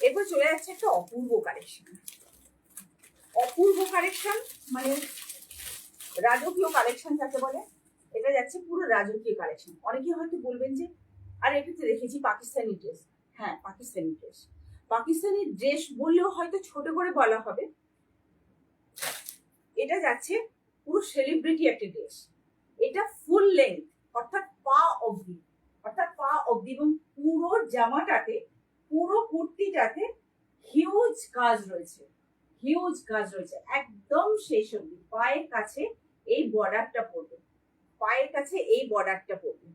এরপর চলে যাচ্ছে একটা অপূর্ব কালেকশন, অপূর্ব কালেকশন মানে রাজকীয় কালেকশন যাকে বলে, এটা যাচ্ছে পুরো রাজকীয় কালেকশন। অনেকে হয়তো বলবেন যে আরে এটা তো দেখেছি পাকিস্তানি ড্রেস। হ্যাঁ, পাকিস্তানি ড্রেস, পাকিস্তানি ড্রেস বললেও হয়তো ছোট করে বলা হবে। এটা যাচ্ছে পুরো সেলিব্রিটি একটা ড্রেস। এটা ফুল লেন্থ, অর্থাৎ পা অবধি, অর্থাৎ পা অবধি, এবং পুরো জামাটাতে, পুরো কুর্তিটাতে হিউজ কাজ রয়েছে, হিউজ কাজ রয়েছে একদম শেষ অবধি। পায়ের কাছে এই বর্ডারটা পড়বে, পায়ের কাছে এই বর্ডারটা পড়বে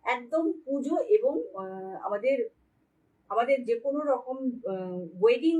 একদম পুজো এবং আমাদের আমাদের যে কোনো রকম ওয়েডিং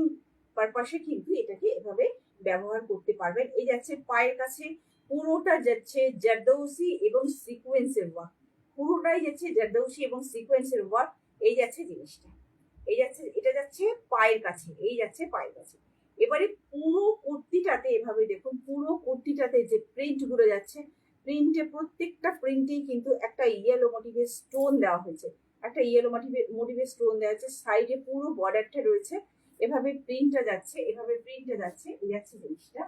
পারপাসে কিন্তু এটাকে এভাবে ব্যবহার করতে পারবেন। এই যাচ্ছে পায়ের কাছে পুরোটা যাচ্ছে জারদৌসি এবং সিকোয়েন্সের ওয়ার্ক, পুরোটাই যাচ্ছে জারদৌসি এবং সিকোয়েন্সের ওয়ার্ক। এই যাচ্ছে জিনিসটা, এই যাচ্ছে, এটা যাচ্ছে পায়ের কাছে, এই যাচ্ছে পায়ের কাছে। এবারে পুরো কুর্তিটাতে এভাবে দেখুন, পুরো কুর্তিটাতে যে প্রিন্ট গুলো যাচ্ছে, প্রিন্টে প্রত্যেকটা প্রিন্টেই কিন্তু একটা ইয়েলো মোটিভের স্টোন দেওয়া হয়েছে, একটা ইয়েলো মোটিভের স্টোন দেওয়া হয়েছে। সাইডে পুরো বর্ডারটা রয়েছে, এভাবে প্রিন্টটা যাচ্ছে, এভাবে প্রিন্টটা যাচ্ছে। এই যাচ্ছে জিনিসটা,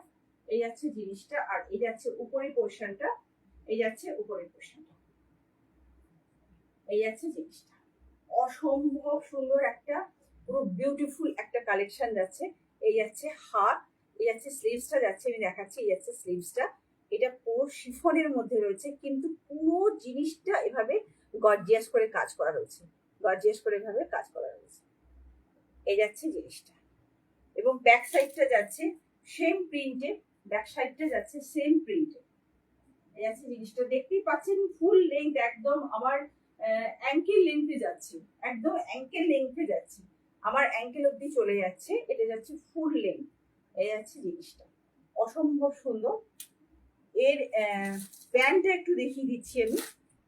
এই যাচ্ছে জিনিসটা। আর এই যাচ্ছে উপরের পোর্শনটা, এই যাচ্ছে উপরের পোর্শনটা, এই যাচ্ছে জিনিসটা। অসম্ভব সুন্দর একটা পুরো বিউটিফুল একটা কালেকশন যাচ্ছে। এই যাচ্ছে হাত, এই যাচ্ছে স্লিভসটা যাচ্ছে, আমি দেখাচ্ছি। এই যাচ্ছে স্লিভসটা, এটা পুরো শিফনের মধ্যে রয়েছে, কিন্তু পুরো জিনিসটা এভাবে গর্জিয়াস করে কাজ করা রয়েছে, গর্জিয়াস করে এভাবে কাজ করা রয়েছে। এই যাচ্ছে জিনিসটা, এবং ব্যাক সাইডটা যাচ্ছে সেম প্রিন্টে, ব্যাক সাইডটা যাচ্ছে সেম প্রিন্টে। এই যাচ্ছে জিনিসটা, দেখতেই পাচ্ছেন ফুল লেন্থ একদম আমার অ্যাঙ্কেল লেন্থে যাচ্ছে, একদম অ্যাঙ্কেল লেন্থে যাচ্ছে, আমার অ্যাঙ্কেল অব্দি চলে যাচ্ছে। এটা যাচ্ছে ফুল লেন্থ, এই যাচ্ছে জিনিসটা অসম্ভব সুন্দর। এর প্যান্টটা একটু দেখিয়ে দিচ্ছি আমি।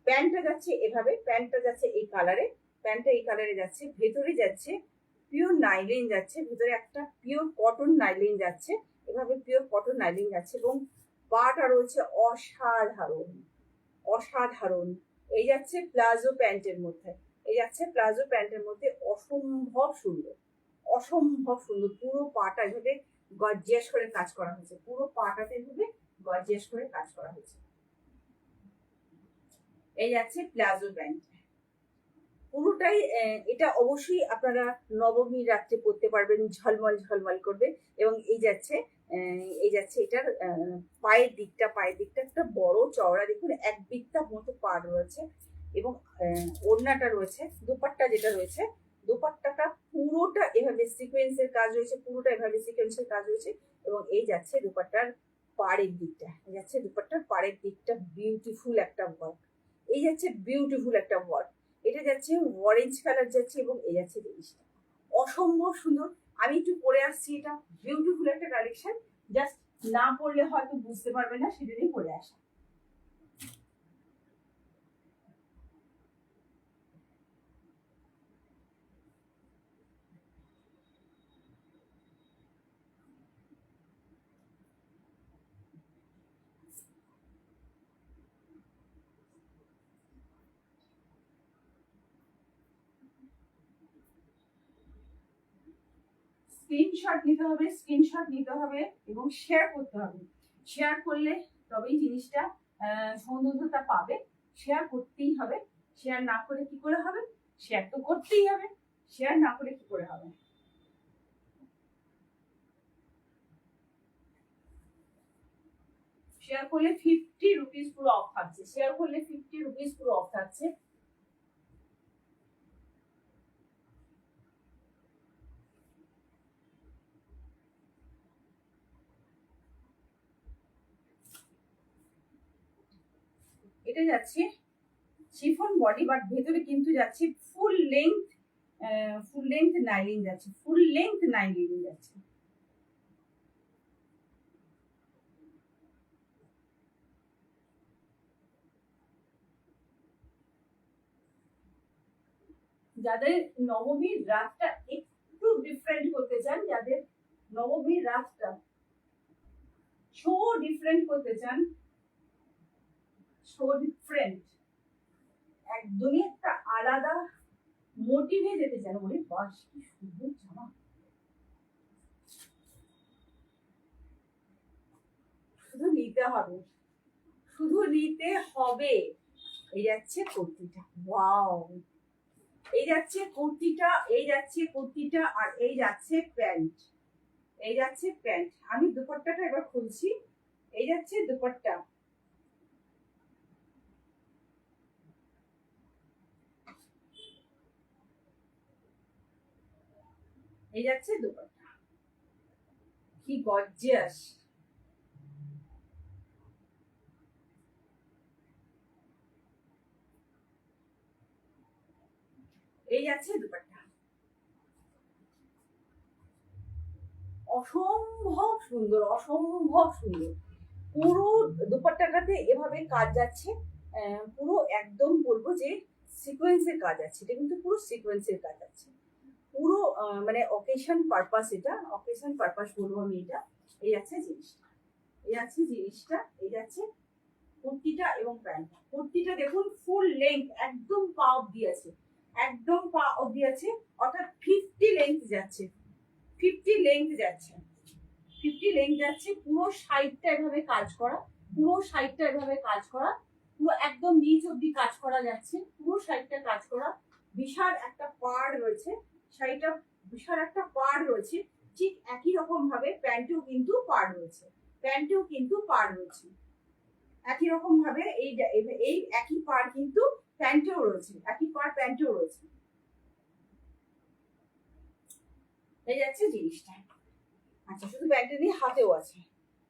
প্যান্টটা যাচ্ছে এভাবে, প্যান্টটা যাচ্ছে এই কালারে, প্যান্টটা এই কালারে যাচ্ছে। ভেতরে যাচ্ছে পিওর নাইলিন যাচ্ছে, ভেতরে একটা পিওর কটন নাইলিন যাচ্ছে, এভাবে পিওর কটন নাইলিন যাচ্ছে। এবং পাটা রয়েছে অসাধারণ, অসাধারণ। এই যাচ্ছে প্লাজো প্যান্টের মধ্যে, এই যাচ্ছে প্লাজো প্যান্টের মধ্যে, অসম্ভব সুন্দর, অসম্ভব সুন্দর। পুরো পাটা এভাবে গর্জিয়াস করে কাজ করা হয়েছে, পুরো পাটাতে এভাবে গর্জিয়াস করে কাজ করা হয়েছে। এই যাচ্ছে প্লাজো প্যান্ট, পুরোটাই এটা অবশ্যই আপনারা নবমী রাত্রে পরতে পারবেন, ঝলমল ঝলমল করবে। এবং এই যাচ্ছে এটার পায়ের দিকটা, পায়ের দিকটা একটা বড় চওড়া, দেখুন এক বিঘা মতো পা রয়েছে। এবং ওড়নাটা রয়েছে, দুপাট্টা যেটা রয়েছে, দুপাট্টাটা পুরোটা এভাবে সিকোয়েন্সের কাজ রয়েছে, পুরোটা এভাবে সিকোয়েন্সের কাজ রয়েছে। এবং এই যাচ্ছে দুপাট্টার পাড়ের দিকটা, এই যাচ্ছে দুপাট্টার পাড়ের দিকটা বিউটিফুল একটা ওয়ার্ক, এই যাচ্ছে বিউটিফুল একটা ওয়ার্ক। এটা যাচ্ছে অরেঞ্জ কালার যাচ্ছে, এবং এই যাচ্ছে জিনিসটা অসম্ভব সুন্দর। আমি একটু পরে আসছি, এটা বিউটিফুল একটা কালেকশন, জাস্ট না পড়লে হয়তো বুঝতে পারবে না, সেজন্যই পরে আসা। স্ক্রিনশট নিতে হবে, স্ক্রিনশট নিতে হবে এবং শেয়ার করতে হবে। শেয়ার করলে তবেই জিনিসটা সৌন্দর্যতা পাবে, শেয়ার করতেই হবে। শেয়ার না করে কি করে হবে? শেয়ার তো করতেই হবে, শেয়ার না করে কি করে হবে? শেয়ার করলে 50 রুপিস পুরো অফ থাকছে, শেয়ার করলে 50 রুপিস পুরো অফ থাকছে। এটা যাচ্ছে শিফন বডি, বাট ভেতরে কিন্তু যাচ্ছে ফুল লেন্থ, ফুল লেন্থ নাইলিন যাচ্ছে, ফুল লেন্থ নাইলিন যাচ্ছে। যাদের নবমীর রাতটা একটু ডিফারেন্ট করতে চান, যাদের নবমীর রাতটা শো ডিফারেন্ট করতে চান, শো ডিফারেন্ট, একদমই একটা আলাদা মোটিভে যেতে চান, বলে বাস কি সুন্দর জামা, শুধু নিতে হবে, শুধু নিতে হবে। এই যাচ্ছে কুর্তিটা, ওয়াও, এই যাচ্ছে কুর্তিটা, এই যাচ্ছে কুর্তিটা, আর এই যাচ্ছে প্যান্ট, এই যাচ্ছে প্যান্ট। আমি দুপাট্টাটা এবার খুলছি, এই যাচ্ছে দুপাট্টা, এই যাচ্ছে দুপাট্টা, কি গর্জিয়াস। এই যাচ্ছে দুপাট্টা, অসম্ভব সুন্দর, অসম্ভব সুন্দর। পুরো দুপাট্টাটাতে এভাবে কাজ যাচ্ছে, পুরো একদম বলবো যে সিকোয়েন্সের কাজ আছে, এটা কিন্তু পুরো সিকোয়েন্সের কাজ আছে, পুরো মানে অকেশন পারপাস, এটা অকেশন পারপাস বলবো আমি এটা। এই যাচ্ছে জিনিসটা, এই যাচ্ছে জিনিসটা, এই যাচ্ছে কুর্তিটা এবং প্যান্টটা। কুর্তিটা দেখুন ফুল লেন্থ, একদম পা অব্দি আছে, একদম পা অব্দি আছে, অর্থাৎ 50 লেন্থ যাচ্ছে, 50 লেন্থ যাচ্ছে, 50 লেন্থ যাচ্ছে। পুরো সাইডটা এভাবে কাজ করা, পুরো সাইডটা এভাবে কাজ করা, পুরো একদম নিচ অব্দি কাজ করা যাচ্ছে, পুরো সাইডটা কাজ করা। বিশাল একটা পাড় রয়েছে, শাড়িটা বিশাল একটা পাড় রয়েছে। ঠিক একই রকম ভাবে প্যান্টেও কিন্তু পাড় রয়েছে, প্যান্টেও কিন্তু পাড় রয়েছে একই রকম ভাবে। এই একই পাড় কিন্তু প্যান্টেও রয়েছে, একই পাড় প্যান্টেও রয়েছে। এই যাচ্ছে জিনিসটা, আচ্ছা শুধু প্যান্টে দিয়ে হাতেও আছে।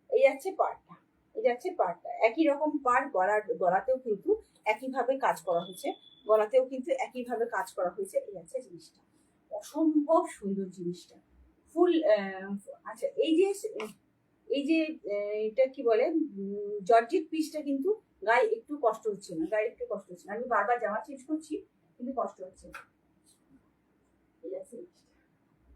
এই যাচ্ছে পাড়টা, এই যাচ্ছে পাড়টা, একই রকম পাড়, গলাতেও কিন্তু একইভাবে কাজ করা হয়েছে, গলাতেও কিন্তু একইভাবে কাজ করা হয়েছে। এই যাচ্ছে জিনিসটা, অসম্ভব সুন্দর জিনিসটা, ফুল। আচ্ছা এই যে এটা কি বলে, জর্জেট পিসটা কিন্তু গায়ে একটু কষ্ট হচ্ছে না, গায়ে একটু কষ্ট হচ্ছে না। আমি বারবার জামা চেঞ্জ করছি কিন্তু কষ্ট হচ্ছে না। এই যাচ্ছে জিনিসটা।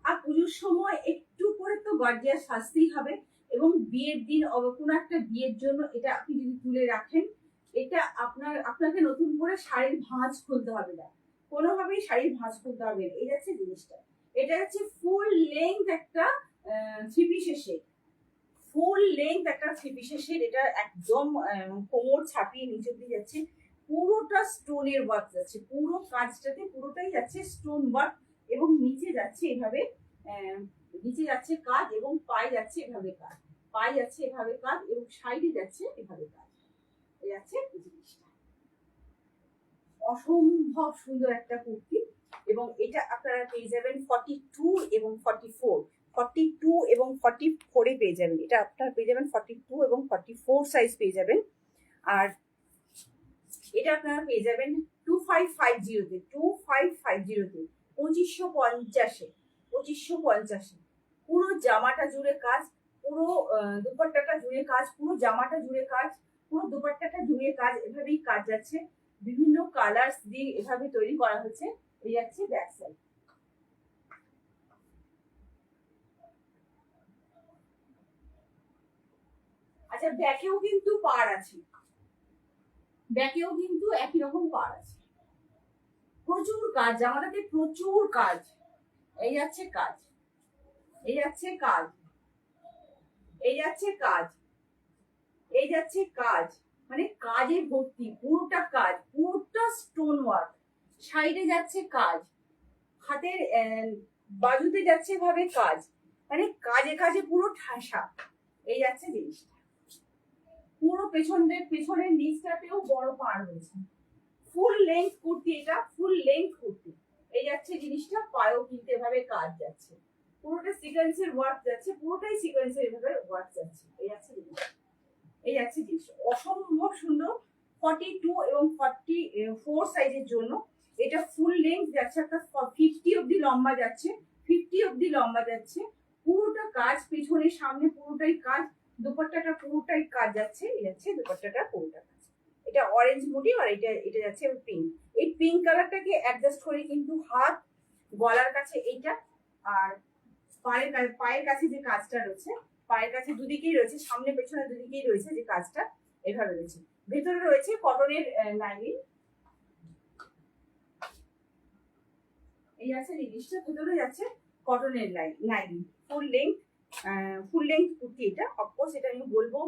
আর পুজোর সময় একটু করে তো গর্জিয়াস সাজতেই হবে, এবং বিয়ের দিন কোনো একটা বিয়ের জন্য এটা আপনি যদি তুলে রাখেন, এটা আপনাকে নতুন করে শাড়ির ভাঁজ খুলতে হবে না, কোনোভাবেই শাড়ির ভাঁজ খুলতে হবে না। এই যাচ্ছে জিনিসটা, এটা হচ্ছে ফুল লেন্থ একটা থ্রি পিসের সেট, ফুল লেন্থ একটা থ্রি পিসের সেট। এটা একদম কোমর ছাপিয়ে নিচে দিয়ে যাচ্ছে, পুরোটা স্টোনের ওয়ার্ক যাচ্ছে, পুরো কাজটাতে পুরোটাই যাচ্ছে স্টোন ওয়ার্ক, এবং নিচে যাচ্ছে এভাবে, নিচে যাচ্ছে কাজ, এবং পায়ে যাচ্ছে এভাবে কাজ, পায়ে যাচ্ছে এভাবে কাজ, এবং সাইডে যাচ্ছে এভাবে কাজ। এই যাচ্ছে জিনিসটা, অসম্ভব সুন্দর একটা কুর্তি। এবং এটা আপনারা পেয়ে যাবেন 42 এবং 44, 42 এবং 44-এ পেয়ে যাবেন। এটা আপনারা পেয়ে যাবেন 42 এবং 44 সাইজ পেয়ে যাবেন। আর এটা আপনারা পেয়ে যাবেন 2550-তে, 2550-তে, 2550-এ, 2550-এ। পুরো জামাটা জুড়ে কাজ, পুরো দুপাট্টাটা জুড়ে কাজ, পুরো জামাটা জুড়ে কাজ, পুরো দুপাট্টাটা জুড়ে কাজ, এভাবেই কাজ যাচ্ছে, বিভিন্ন কালার্স দিয়ে এভাবে তৈরি করা হচ্ছে। এই যাচ্ছে ব্যাক সাইড। আচ্ছা ব্যাকেও কিন্তু পাড় আছে, ব্যাকেও কিন্তু একই রকম পাড় আছে, প্রচুর কাজ, জামাটাতে প্রচুর কাজ। এই যাচ্ছে কাজ, এই যাচ্ছে কাজ, এই যাচ্ছে কাজ, এই যাচ্ছে কাজ, মানে কাজে ভর্তি, পুরোটা কাজ, পুরোটা স্টোন ওয়ার্ক। সাইডে যাচ্ছে কাজ, হাতের বাজুতে যাচ্ছে ভাবে কাজ, মানে কাজে কাজে পুরো ঠাসা। এই যাচ্ছে জিনিসটা, পুরো পেছনের নিচটাতেও বড় পাড় রয়েছে। ফুল লেন্থ কুর্তি, এটা ফুল লেন্থ কুর্তি। এই যাচ্ছে জিনিসটা, পায়েও কিন্তু এভাবে কাজ যাচ্ছে, পুরোটা সিকোয়েন্সের ওয়ার্ক যাচ্ছে, পুরোটাই সিকোয়েন্সের এভাবে ওয়ার্ক যাচ্ছে। এই যাচ্ছে জিনিসটা, এই যাচ্ছে জিনিস, অসম্ভব সুন্দর। 42 এবং 44 সাইজের জন্য এটা ফুল লেন্থ যাচ্ছে, অর্থাৎ 50 অব্দি লম্বা যাচ্ছে, 50 অব্দি লম্বা যাচ্ছে, পুরোটা কাজ, পেছনে সামনে পুরোটাই কাজ, দুপাট্টাটা পুরোটাই কাজ যাচ্ছে। এই যাচ্ছে দুপাট্টাটা পুরোটা কাজ। এটা অরেঞ্জ মোটিভ আর এটা যাচ্ছে পিঙ্ক। এই পিঙ্ক কালারটাকে অ্যাডজাস্ট করে কিন্তু হাত গলার কাছে এইটা আর পায়ের কাছে যে কাজটা রয়েছে, পায়ের কাছে দুদিকেই রয়েছে, সামনে পেছনে দুদিকেই রয়েছে যে কাজটা এভাবে রয়েছে। ভেতরে রয়েছে কটনের লাইনিং, এই আছে জিনিসটা, ভেতরে যাচ্ছে কটনের লাইনিং। ফুল লেন্থ কুর্তি এটা। অফকোর্স এটা আমি বলবো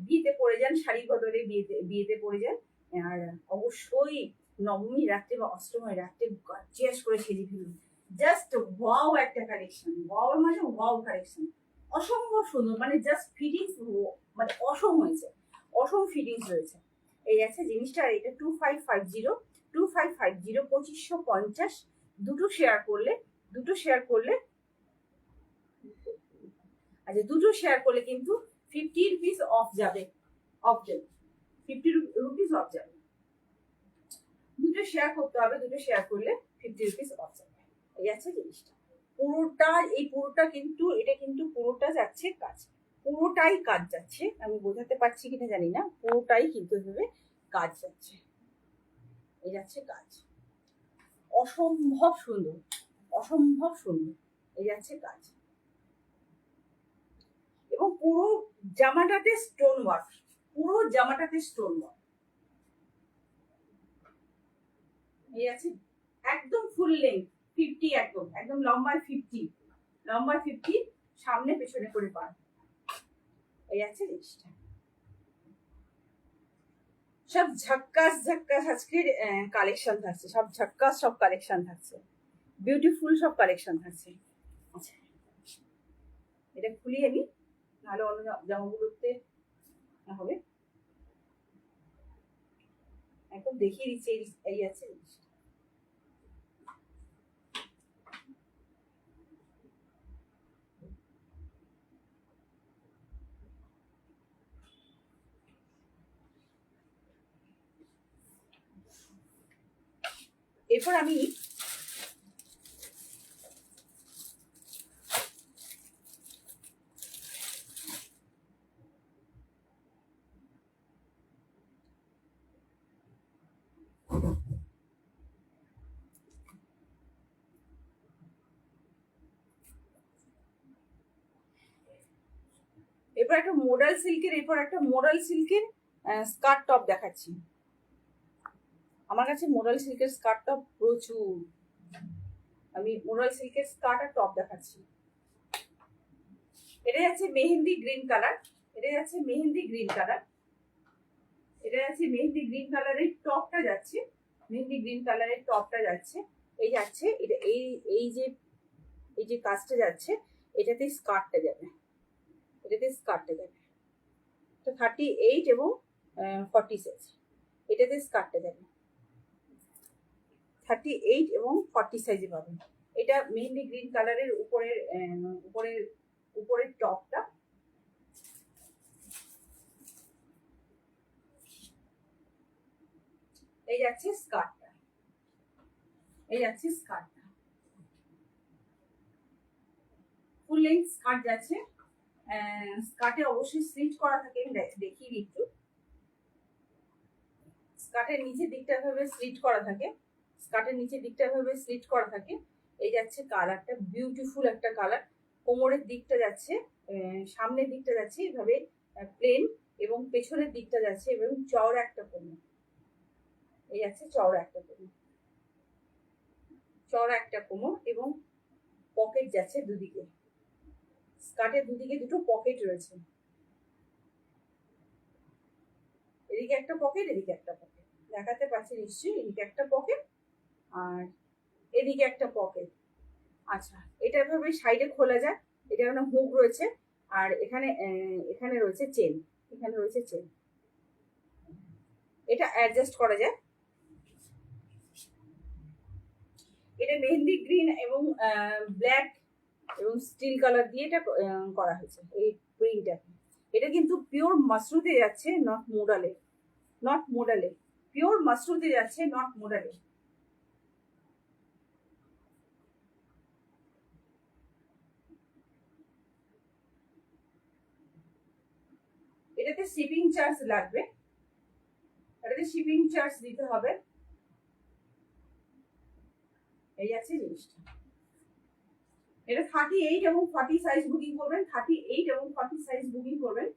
বিয়েতে পরে যান, শাড়ির বদলে বিয়েতে পরে যান। আর অবশ্যই নবমী রাত্রে বা অষ্টমী রাত্রে গর্জিয়াস করে সেজে ফেলুন। জাস্ট ওয়াও একটা কালেকশন, ওয়াও মানে ওয়াও কালেকশন, অসম্ভব সুন্দর, মানে জাস্ট ফিটিংস মানে অসম হয়েছে, অসম ফিটিংস রয়েছে। এই আছে জিনিসটা। আর এটা 2550 2550 দুটো শেয়ার করলে আচ্ছা দুটো শেয়ার করলে কিন্তু 50 রুপিস অফ যাবে, 50 রুপিস অফ যাবে। দুটো শেয়ার করতে হবে, দুটো শেয়ার করলে 50 রুপিস অফ যাবে। এই আছে জিনিসটা। পুরোটা কিন্তু এটা কিন্তু পুরোটা যাচ্ছে কাজ, পুরোটাই কাজ যাচ্ছে। আমি বোঝাতে পারছি কিনা জানি না, পুরোটাই কিন্তু এভাবে কাজ যাচ্ছে। এই যাচ্ছে কাজ, অসম্ভব সুন্দর, অসম্ভব সুন্দর। এই যাচ্ছে কাজ এবং পুরো জামাটাতে স্টোন ওয়ার্ক, পুরো জামাটাতে স্টোন ওয়ার্ক। এই আছে একদম ফুল লেন্থ 50, একদম একদম লম্বায় 50 সামনে পেছনে করে পান। এই আছে জিনিসটা। সব ঝাক্কাস আজকের কালেকশন থাকছে, সব ঝাক্কাস সব কালেকশন থাকছে, বিউটিফুল সব কালেকশন থাকছে। আচ্ছা এটা খুলি আমি, নাহলে অন্য জামাগুলোতে না হবে। এখন দেখিয়ে দিচ্ছি। এই আছে জিনিসটা। এরপর আমি একটা মোডাল সিল্কের স্কার্ট টপ দেখাচ্ছি। আমার কাছে মোডাল সিল্কের স্কার্ট টপ প্রচুর, আমি মোডাল সিল্কের স্কার্ট আর টপ দেখাচ্ছি। এটা যাচ্ছে মেহেন্দি গ্রিন কালার, এটা যাচ্ছে মেহেন্দি গ্রিন কালার, এটা যাচ্ছে মেহেন্দি গ্রিন কালারের টপটা যাচ্ছে, মেহেন্দি গ্রিন কালারের টপটা যাচ্ছে। এই যাচ্ছে এটা, এই যে কাজটা যাচ্ছে, এটাতে স্কার্টটা যাবে, এটাতে স্কার্টটা যাবে। তো 38 এবং 40 সাইজ, এটাতে স্কার্টটা যাবে 38 এবং 40 সাইজে পাবেন। এটা মেহেন্দি গ্রিন কালারের উপরের টপটা। এই যাচ্ছে স্কার্টটা, এই যাচ্ছে স্কার্টটা, ফুল লেন্থ স্কার্ট যাচ্ছে। স্কার্টে অবশ্যই স্লিট করা থাকে, দেখিয়ে একটু। স্কার্টের নিচের দিকটা ভাবে স্লিট করা থাকে, স্কার্টের নিচের দিকটা ভাবে স্লিট করা থাকে। এই যাচ্ছে কালারটা, বিউটিফুল একটা কালার। কোমরের দিকটা যাচ্ছে, সামনের দিকটা যাচ্ছে এভাবে প্লেন, এবং পেছনের দিকটা যাচ্ছে এবং চওড়া একটা কোমর। এই যাচ্ছে চওড়া একটা কোমর, চওড়া একটা কোমর এবং পকেট যাচ্ছে দুদিকে। স্কার্টের দুদিকে দুটো পকেট রয়েছে, এদিকে একটা পকেট, এদিকে একটা পকেট, দেখাতে পাচ্ছি নিশ্চয়ই। এদিকে একটা পকেট আর এদিকে একটা পকেট। আচ্ছা এটা এভাবে সাইডে খোলা যায়, এটা এখানে হুক রয়েছে আর এখানে রয়েছে চেন, এখানে রয়েছে চেন, এটা অ্যাডজাস্ট করা যায়। এটা মেহেন্দি গ্রিন এবং ব্ল্যাক এবং স্টিল কালার দিয়ে এটা করা হয়েছে এই প্রিন্টটা। এটা কিন্তু পিওর মাশরুতে যাচ্ছে, নট মোডালে, নট মোডালে, পিওর মাশরুতে যাচ্ছে, নট মোডালে। এটাতে শিপিং চার্জ লাগবে, এটাতে শিপিং চার্জ দিতে হবে। এই আছে জিনিসটা। এটা 38 এবং 40 সাইজ বুকিং করবেন, 38 এবং 40 সাইজ বুকিং করবেন।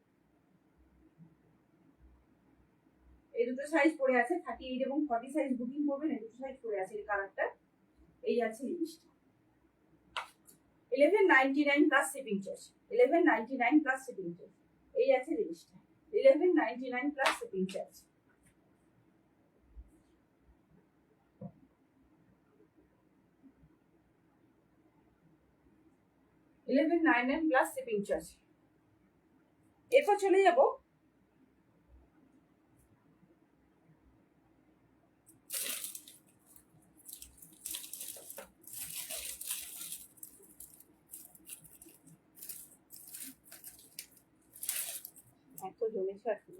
এই দুটো সাইজ পড়ে আছে, 38 এবং 40 সাইজ বুকিং করবেন। এই দুটো সাইজ পড়ে আছে এই কালারটা। এই আছে জিনিসটা। 1199 plus shipping charge, 1199 plus shipping charge. এই আছে জিনিসটা, 1199 plus shipping charge. $1199 plus shipping charge. এরপর চলে যাব এত জমেছে আর কি।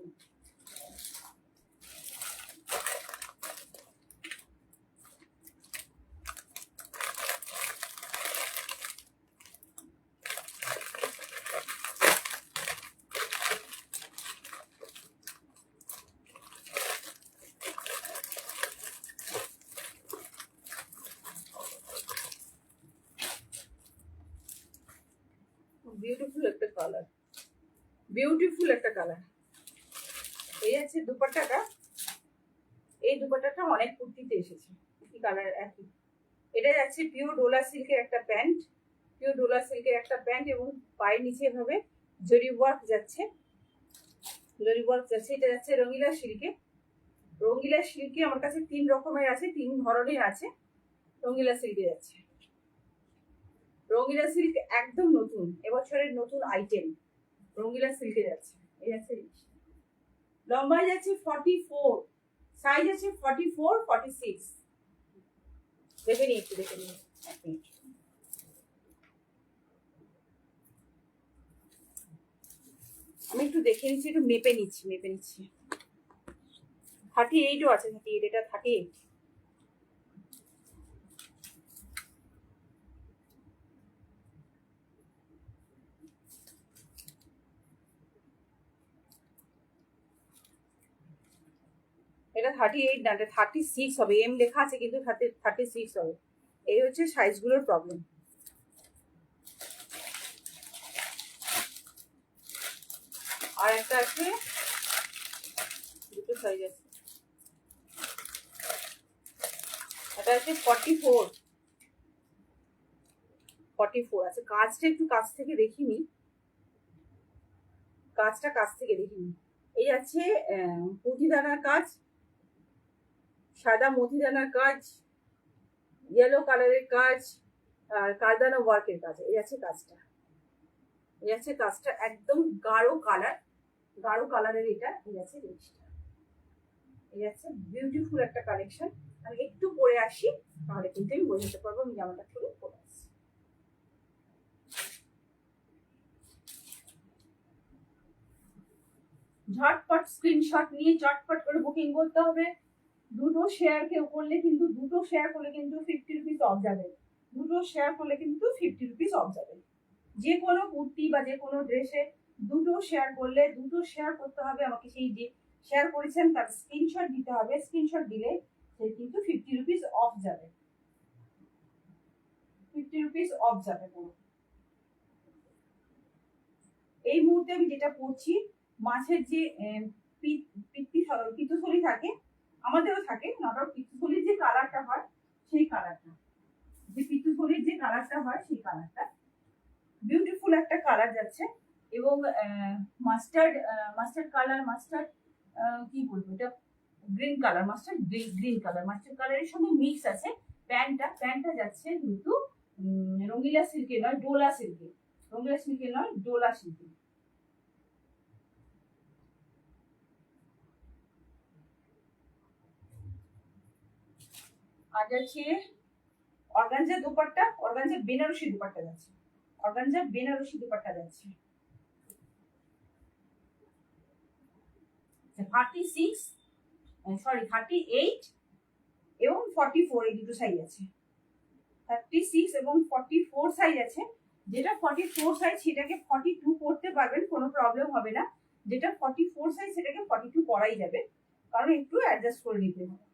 বিউটিফুল একটা কালার, বিউটিফুল একটা কালার। এই আছে দুপাট্টাটা। এই দুপাট্টাটা অনেক কুর্তিতে এসেছে, কি কালার একই। এটা যাচ্ছে পিওর ডোলা সিল্কের একটা প্যান্ট, পিওর ডোলা সিল্কের একটা প্যান্ট এবং পায়ের নিচে এভাবে জরি ওয়ার্ক যাচ্ছে, জরি ওয়ার্ক যাচ্ছে। এটা যাচ্ছে রঙিলা সিল্কে। রঙিলা সিল্কে আমার কাছে 3 রকমের আছে, 3 ধরনের আছে। রঙিলা সিল্কে যাচ্ছে। রঙিলা সিল্ক একদম নতুন, এবছরের নতুন আইটেম। রঙিলা সিল্কে যাচ্ছে। এই আছে লম্বায় যাচ্ছে 44, সাইজ আছে 44, 46। দেখে নিই, একটু দেখে নিই, এক মিনিট। আমি একটু দেখে নিচ্ছি, একটু মেপে নিচ্ছি, মেপে নিচ্ছি। 38ও আছে, 38, এটা 38। এটা 38 না, এটা 36 হবে। এম লেখা আছে কিন্তু 36 হবে। এই হচ্ছে সাইজগুলোর প্রবলেম। আর একটা আছে, দুটো সাইজ আছে। এটা আছে 44, 44 আছে। কাজটা একটু কাছ থেকে দেখিনি, কাজটা কাছ থেকে দেখিনি। এই আছে মতিদানার কাজ, সাদা মতিদানার কাজ, ইয়েলো কালারের কাজ, আর কারদানা ওয়ার্কের কাজ। এই আছে কাজটা, এই আছে কাজটা একদম গাঢ় কালার, গাঢ় কালারের এটা। এই আছে জিনিসটা, এই আছে বিউটিফুল একটা কালেকশন। আমি একটু পরে আসি, তাহলে কিন্তু আমি বোঝাতে পারবো আমি জামাটা খুলে পরে আসছি। ঝটপট স্ক্রিনশট নিয়ে চটপট করে বুকিং করতে হবে। দুটো শেয়ার কেউ করলে কিন্তু, দুটো শেয়ার করলে কিন্তু 50 রুপিস অফ যাবে। দুটো শেয়ার করলে কিন্তু 50 রুপিস অফ যাবে। যে কোনো কুর্তি বা যে কোনো ড্রেসে দুটো শেয়ার করলে, দুটো শেয়ার করতে হবে আমাকে। সেই যে শেয়ার করেছেন তার স্ক্রিনশট দিতে হবে। স্ক্রিনশট দিলে সে কিন্তু 50 রুপিস অফ যাবে, 50 রুপিস অফ যাবে পুরো। এই মুহূর্তে আমি যেটা পড়ছি, মাছের যে পিত্তথলি থাকে, আমাদেরও থাকে, নট পিত্তথলির যে কালারটা হয় সেই কালারটা, যে পিত্তথলির যে কালারটা হয় সেই কালারটা। বিউটিফুল একটা কালার যাচ্ছে এবং মাস্টার্ড, মাস্টার্ড কালার, মাস্টার্ড কি বলবো এটা, green colour, mustard green colour, mustard কালারের সঙ্গে মিক্স আছে। প্যান্টটা যাচ্ছে কিন্তু রঙিলা সিল্কে নয়, ডোলা সিল্কে। রঙিলা সিল্কে নয়, ডোলা সিল্কে। আর যাচ্ছে অর্গানজা দুপাট্টা, অর্গানজা বেনারসি দুপাট্টা যাচ্ছে, অর্গানজা বেনারসি দুপাট্টা যাচ্ছে। 36, সরি 38 এবং 44, এই দুটো সাইজ আছে। 36 এবং 44 সাইজ আছে। যেটা 44 সাইজ সেটাকে 42 করতে পারবেন, কোনো প্রবলেম হবে না। যেটা 44 সাইজ সেটাকে 42 করাই যাবে। কারণ একটু অ্যাডজাস্ট করে নিতে হবে।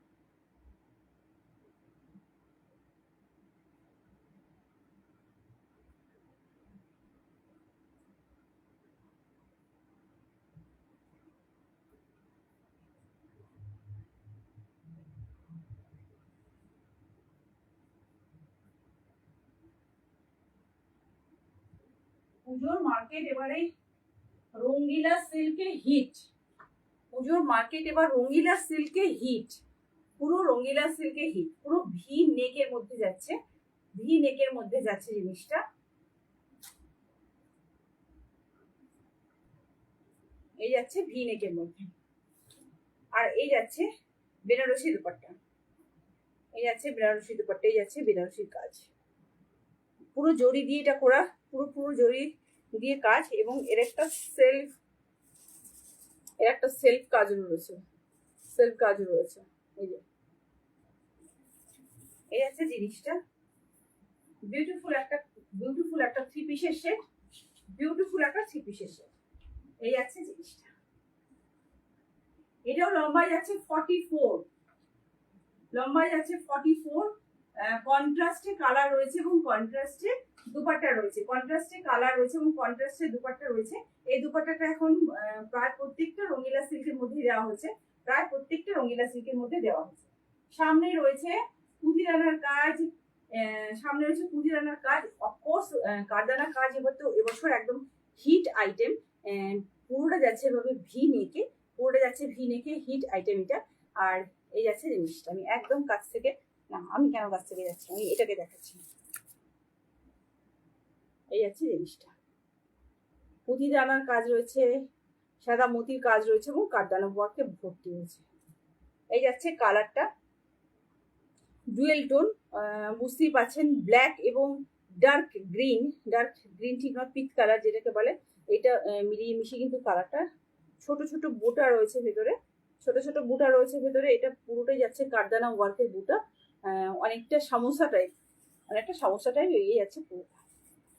পুজোর মার্কেট এবারে রঙ্গিলা সিল্কে হিট। পুজোর মার্কেট এবার রঙ্গিলা সিল্কে হিট, পুরো রঙ্গিলা সিল্কে হিট, পুরো ভি নেকের মধ্যে যাচ্ছে, ভি নেকের মধ্যে যাচ্ছে জিনিসটা। এই যাচ্ছে ভি নেকের মধ্যে, আর এই যাচ্ছে বেনারসি দুপাট্টা, এই যাচ্ছে বেনারসি দুপাট্টা, এই যাচ্ছে বেনারসির কাজ, পুরো জরি দিয়ে এটা করা, পুরো পুরো জরি দিয়ে কাজ, এবং এর একটা সেলফ কাজও রয়েছে, সেলফ কাজও রয়েছে। এই যে এই আছে জিনিসটা, বিউটিফুল একটা থ্রি পিসের সেট, বিউটিফুল একটা থ্রি পিসের সেট। এই আছে জিনিসটা, এটাও লম্বায় যাচ্ছে 44, লম্বায় যাচ্ছে 44, কন্ট্রাস্টে কালার রয়েছে এবং কন্ট্রাস্টে দুপাট্টা রয়েছে, কন্ট্রাস্টে কালার রয়েছে এবং কন্ট্রাস্টে দুপাট্টা রয়েছে। এই দুপাট্টাটা এখন প্রায় প্রত্যেকটা রঙিলা সিল্কের মধ্যে দেওয়া হয়েছে, প্রায় প্রত্যেকটা রঙিলা সিল্কের মধ্যে দেওয়া হয়েছে। সামনে রয়েছে পুঁথিরানার কাজ, সামনে রয়েছে পুঁথিরানার কাজ, অফকোর্স কারদানা কাজ এবছর একদম হিট আইটেম। পুরোটা যাচ্ছে এভাবে ভি নেকে, পুরোটা যাচ্ছে ভি নেকে, হিট আইটেম এটা। আর এই যাচ্ছে জিনিসটা, আমি একদম কাছ থেকে, না আমি কেন কাছ থেকে যাচ্ছি, আমি এটাকে দেখাচ্ছি। এই যাচ্ছে জিনিসটা, পুঁথিদানার কাজ রয়েছে, সাদা মতির কাজ রয়েছে এবং কাঠদানা ওয়ার্কে ভর্তি হয়েছে। এই যাচ্ছে কালারটা, ডুয়েল টোন, বুঝতেই পাচ্ছেন, ব্ল্যাক এবং ডার্ক গ্রিন ঠিক নয়, পিচ কালার যেটাকে বলে, এটা মিলিয়ে মিশিয়ে কিন্তু কালারটা। ছোট ছোট বুটা রয়েছে ভেতরে, ছোট ছোট বুটা রয়েছে ভেতরে, এটা পুরোটাই যাচ্ছে কাঠদানা ওয়ার্কের বুটা, অনেকটা সমস্যা টাইপ এগিয়ে যাচ্ছে পুরোটা।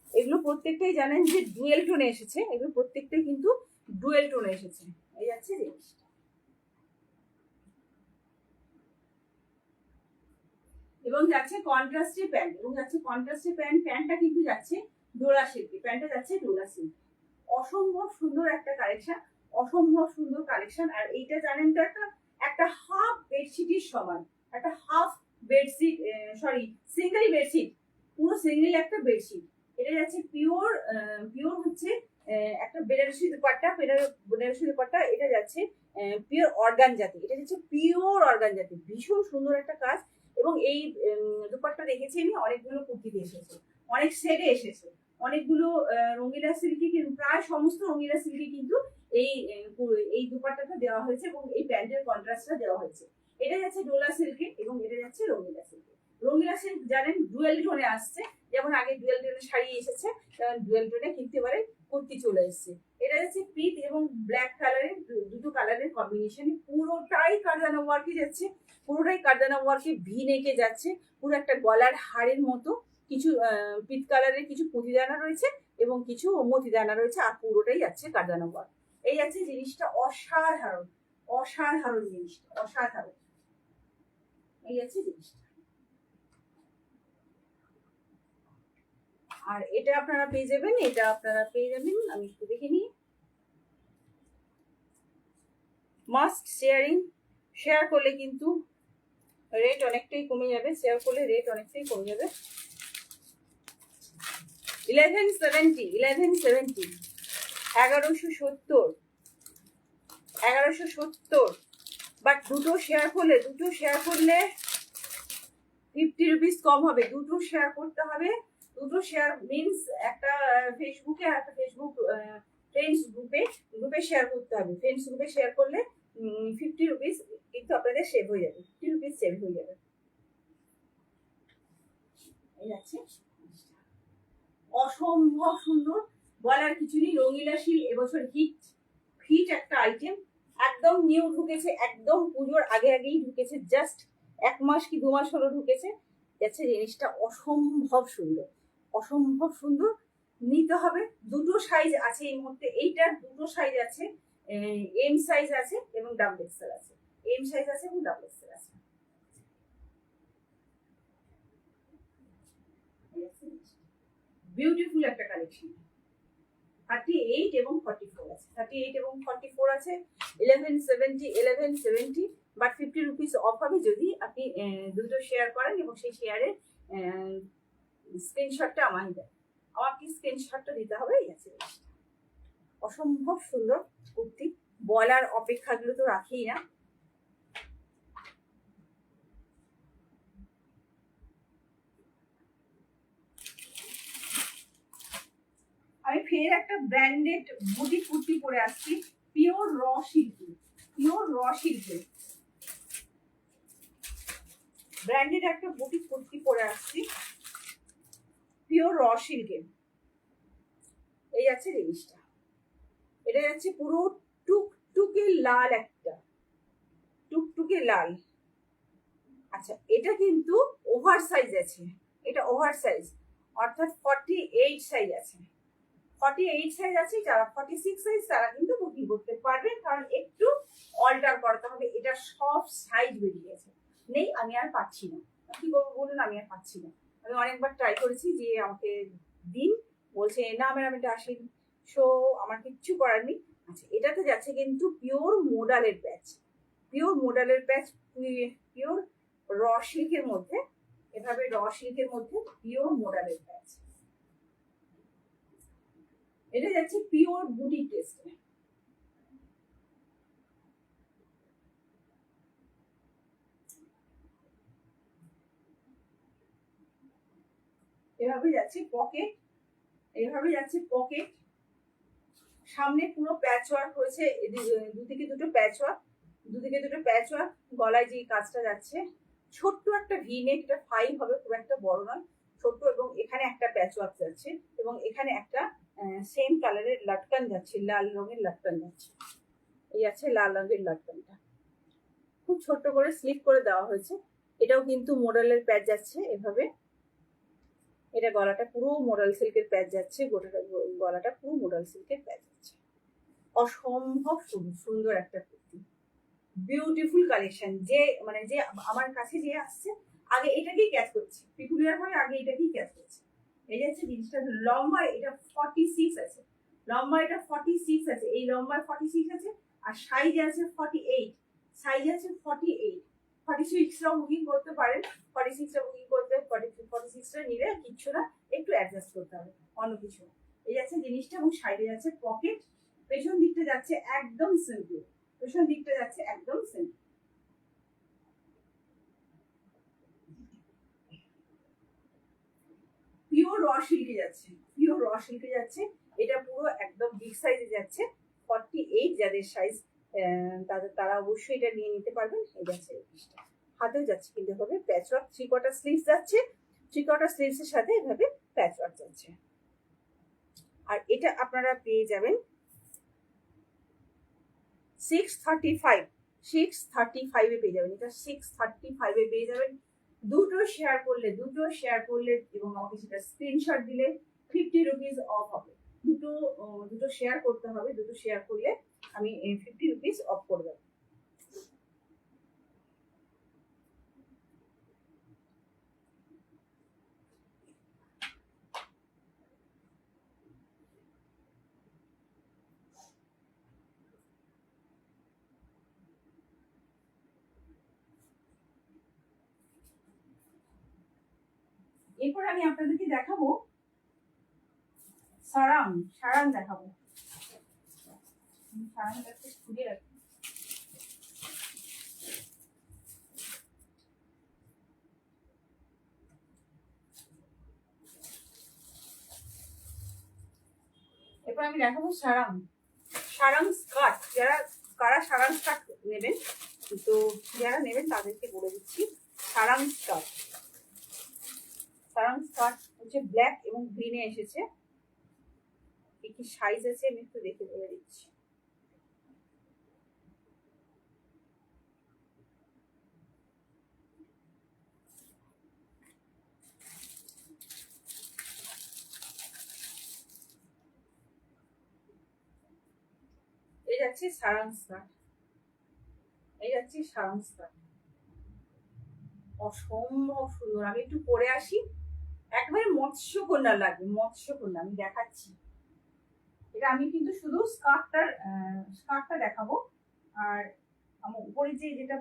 এগুলো প্রত্যেকটাই জানেন যে ডুয়েল টোনে এসেছে, এগুলো প্রত্যেকটাই কিন্তু ডুয়েল টোনে এসেছে। এই যাচ্ছে জিনিসটা, এবং যাচ্ছে কন্ট্রাস্টে প্যান্ট, প্যান্টটা কিন্তু যাচ্ছে ডোলা সিল্কে, প্যান্টটা যাচ্ছে ডোলা সিল্কে। অসম্ভব সুন্দর একটা কালেকশন, অসম্ভব সুন্দর কালেকশন। আর এইটা জানেন তো একটা হাফ বেডশিটের সমান, একটা half bedsheet, sorry single bedsheet, পুরো সিঙ্গেল একটা বেডশিট। এটা যাচ্ছে পিওর হচ্ছে একটা বেনারসি দুপাট্টা, এটা যাচ্ছে পিওর অর্গানজাতে, এটা যাচ্ছে পিওর অর্গানজাতে, ভীষণ সুন্দর একটা কাজ। এবং এই দুপাট্টা দেখেছি আমি অনেকগুলো কুর্তিতে এসেছে, অনেক সেটে এসেছে, অনেকগুলো রঙিলা সিল্কি, প্রায় সমস্ত রঙিলা সিল্কি কিন্তু এই দুপাট্টাটা দেওয়া হয়েছে এবং এই প্যান্টের কন্ট্রাস্টটা দেওয়া হয়েছে। এটা যাচ্ছে ডোলা সিল্কে এবং এটা যাচ্ছে রঙিলা সিল্কে। রঙিলা সিল্ক জানেন ডুয়েল টোনে আসছে, যেমন আগে ডুয়েল টোনে শাড়ি এসেছে, ডুয়েল টোনে কিন্তু এবারে কুর্তি চলে এসেছে। এটা যাচ্ছে পিচ এবং ব্ল্যাক কালারের, দুটো কালারের কম্বিনেশনে, পুরোটাই কারদানা ওয়ার্কে যাচ্ছে, পুরোটাই কারদানা ওয়ার্কে ভি নেকে যাচ্ছে, পুরো একটা গলার হাড়ের মতো কিছু পিচ কালারের কিছু পুঁথিদানা রয়েছে এবং কিছু মতিদানা রয়েছে, আর পুরোটাই যাচ্ছে কারদানা ওয়ার্ক। এই যাচ্ছে জিনিসটা, অসাধারণ অসাধারণ জিনিসটা, অসাধারণ। এই যাচ্ছে জিনিসটা, আর এটা আপনারা পেয়ে যাবেন, আমি একটু দেখে নিই। মাস্ট শেয়ার করলে কিন্তু রেট অনেকটাই কমে যাবে, 1170, বাট দুটো শেয়ার করলে 50 রুপিস কম হবে, দুটো শেয়ার করতে হবে। দুটো শেয়ার মিনস একটা ফেসবুকে আর একটা ফেসবুক ফ্রেন্ডস গ্রুপে শেয়ার করতে হবে। ফ্রেন্ডস গ্রুপে শেয়ার করলে 50 রুপিস কিন্তু আপনাদের সেভ হয়ে যাবে, 50 রুপিস সেভ হয়ে যাবে। এই আছে অসম্ভব সুন্দর, বলার কিছু নেই। রঙিলা শিল এবছর হিট একটা আইটেম, একদম নিউ ঢুকেছে, একদম পুজোর আগেই ঢুকেছে, জাস্ট 1 মাস কি 2 মাস হলো ঢুকেছে। যাচ্ছে জিনিসটা অসম্ভব সুন্দর, নিতে হবে। দুটো সাইজ আছে এই মুহূর্তে, এইটার দুটো সাইজ আছে, এম সাইজ আছে এবং ডাবল এক্সেল আছে। এম সাইজ আছে এবং ডাবল এক্সেল আছে। বিউটিফুল একটা কালেকশন। 38 এবং 44 আছে, 38 এবং 44 আছে। 1170 বাট 50 রুপিস অফ হবে যদি আপনি দুটো শেয়ার করেন এবং সেই শেয়ারের স্ক্রিনশটটা আমায় দেন। আমাকে স্ক্রিনশটটা দিতে হবে। এই আছে, অসম্ভব সুন্দর কুর্তি, বলার অপেক্ষাগুলো তো রাখেই না। আমি ফের একটা ব্র্যান্ডেড বুটিক কুর্তি পরে আসছি, পিওর র সিল্কে, পিওর র সিল্কে ব্র্যান্ডেড একটা বুটিক কুর্তি পরে আসছি, পিওর র সিল্কে। এই আছে জিনিসটা, এটা যাচ্ছে পুরো টুকটুকে লাল, একটা টুকটুকে লাল। আচ্ছা, এটা কিন্তু ওভার সাইজ আছে, এটা ওভার সাইজ, অর্থাৎ 48 সাইজ আছে, 48 সাইজ আছে। যারা 46 সাইজ তারা কিন্তু বুকিং করতে পারবেন, কারণ একটু অল্টার করতে হবে। এটা সব সাইজ বেরিয়ে গেছে, নেই, আমি আর পাচ্ছি না। কি করবো বলুন, আমি আর পাচ্ছি না। আমি অনেকবার ট্রাই করেছি যে আমাকে দিন, বলছে না ম্যাডাম এটা আসেনি, সো আমার কিচ্ছু করার নেই। আচ্ছা, এটাতে যাচ্ছে কিন্তু পিওর মোডালের প্যাচ, পিওর মোডালের প্যাচ, পিওর র সিল্কের মধ্যে, এভাবে র সিল্কের মধ্যে পিওর মোডালের প্যাচ। এটা যাচ্ছে পিওর বুটিক টেস্টে। এভাবে যাচ্ছে পকেট, এভাবে যাচ্ছে পকেট, সামনে পুরো প্যাচ ওয়ার্ক হয়েছে, দুদিকে দুটো প্যাচ ওয়ার্ক, দুদিকে দুটো প্যাচ ওয়ার্ক। গলায় যে কাজটা যাচ্ছে, ছোট্ট একটা ভি নেক, এটা 5 হবে, খুব একটা বড় নয়, ছোট্ট, এবং এখানে একটা প্যাচ ওয়ার্ক যাচ্ছে, এবং এখানে একটা সেম কালারের লটকান যাচ্ছে, লাল রঙের লটকান যাচ্ছে। এই আছে লাল রঙের লটকানটা, খুব ছোট্ট করে স্লিপ করে দেওয়া হয়েছে। এটাও কিন্তু মোডালের প্যাচ যাচ্ছে এভাবে। এটা গলাটা পুরো মোডাল সিল্কের প্যাচ যাচ্ছে, গোটাটা গলাটা পুরো মোডাল সিল্কের প্যাচ যাচ্ছে। অসম্ভব সুন্দর একটা কুর্তি, বিউটিফুল কালেকশন। যে মানে যে আমার কাছে যে আসছে আগে এটাকেই ক্যাচ করছে, পিকুলিয়ার হয়ে আগে এটাকেই ক্যাচ করছে। এই যাচ্ছে জিনিসটা, লম্বা এটা 46 আছে, লম্বা এটা 46 আছে, এই লম্বা 46 আছে, আর সাইজ আছে 48, সাইজ আছে 48। 46টা বুকিং করতে পারেন, 46টা বুকিং করতে, 46টা নিলে কিচ্ছু না, একটু অ্যাডজাস্ট করতে হবে, অন্য কিছু। এই যাচ্ছে জিনিসটা, এবং সাইডে যাচ্ছে পকেট, পেছন দিকটা যাচ্ছে একদম সিম্পল, পেছন দিকটা যাচ্ছে একদম সিম্পল। পিওর র সিল্কে যাচ্ছে, পিওর র সিল্কে যাচ্ছে। এটা পুরো একদম বিগ সাইজে যাচ্ছে, 48 যাদের সাইজ তারা অবশ্যই এটা নিয়ে নিতে পারবেন। এই যাচ্ছে হাতেও যাচ্ছে কিন্তু এভাবে প্যাচ ওয়ার্ক, 3/4 স্লিভস যাচ্ছে, 3/4 স্লিভস এর সাথে এভাবে প্যাচ ওয়ার্ক যাচ্ছে। আর এটা আপনারা পেয়ে যাবেন 635, 635 এ পেয়ে যাবেন, এটা 635 এ পেয়ে যাবেন। দুটো শেয়ার করলে এবং আমাকে সেটা স্ক্রিনশট দিলে 50 রুপিস অফ হবে। দুটো শেয়ার করতে হবে, দুটো শেয়ার করলে আমি 50 রুপিস অফ করে দেবো। এরপর আমি আপনাদেরকে দেখাবো সারাং, সারাং দেখাবো। সারাংটা একটু খুলে রাখি। এরপর আমি দেখাবো সারাং, সারাং স্কার্ট। কারা সারাং স্কার্ট নেবেন, তো যারা নেবেন তাদেরকে বলে দিচ্ছি, সারাং স্কার্ট, সারাং স্কার্ট হচ্ছে ব্ল্যাক এবং গ্রিনে এসেছে। কি সাইজ আছে আমি একটু দেখে বলে দিচ্ছি। এই যাচ্ছে সারাং স্কার্ট, এই যাচ্ছে সারাংশ, অসম্ভব সুন্দর। আমি একটু পরে আসি, একবারে মৎস্যকন্যা লাগবে, মৎস্যকন্যা। আমি দেখাচ্ছি, এটা আমি কিন্তু শুধু স্কার্টটা দেখাবো। আর আমার উপরে যেটা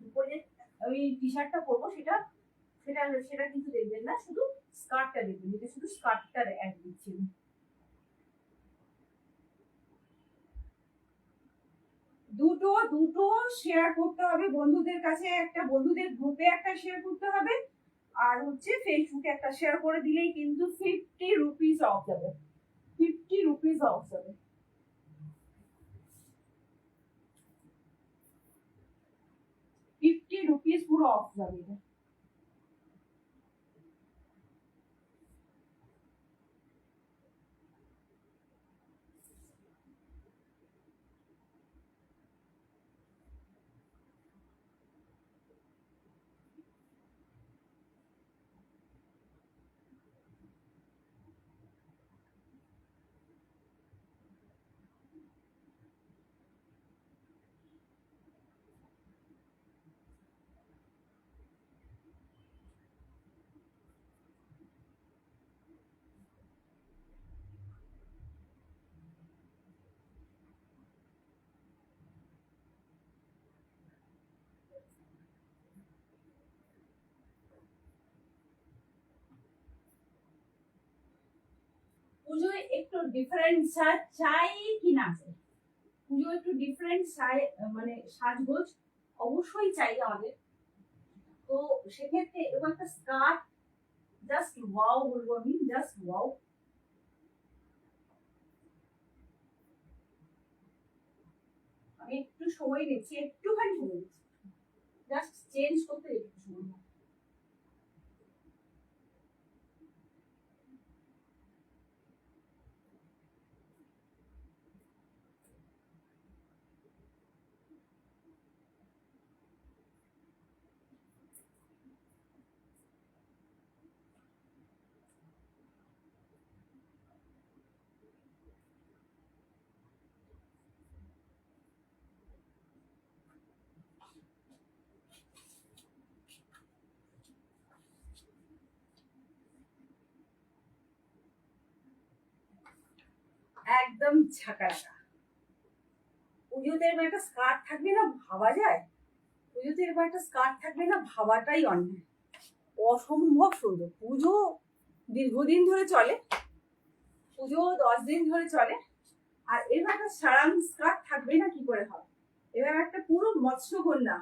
উপরে ওই টি শার্টটা পরবো সেটা সেটা সেটা কিন্তু দেখবেন না, শুধু স্কার্টটা দেখবেন। এটা শুধু স্কার্টটার অ্যাড দিচ্ছি। দুটো দুটো শেয়ার করতে হবে বন্ধুদের কাছে, একটা বন্ধুদের গ্রুপে একটা শেয়ার করতে হবে, আর হচ্ছে ফেসবুকে একটা শেয়ার করে দিলেই কিন্তু 50 রুপিস অফ যাবে, 50 রুপিস অফ যাবে। 50 রুপিস পুরো অফ যাবে। পুজোয় একটু ডিফারেন্ট সাজ চাই কি না চাই? পুজো একটু ডিফারেন্ট মানে সাজগোজ অবশ্যই চাই আমাদের। তো সেক্ষেত্রে এরকম একটা স্কার্ট, জাস্ট ওয়াও বলবো আমি, জাস্ট ওয়াও। আমি একটু সময় নিচ্ছি, একটুখানি সময় নিচ্ছি, জাস্ট চেঞ্জ করতে একটু সময় নিচ্ছি। একদম ঝাঁকাড়াকা। পুজোতে এরকম একটা স্কার্ট থাকবে না, ভাবা যায়? পুজোতে এরকম একটা স্কার্ট থাকবে না, ভাবাটাই অন্যায়। অসম্ভব সুন্দর। পুজো দীর্ঘদিন ধরে চলে, পুজো 10 দিন ধরে চলে, আর এরকম একটা সারাং স্কার্ট থাকবে না কি করে হবে? এবার একটা পুরো মৎস্যকন্যা,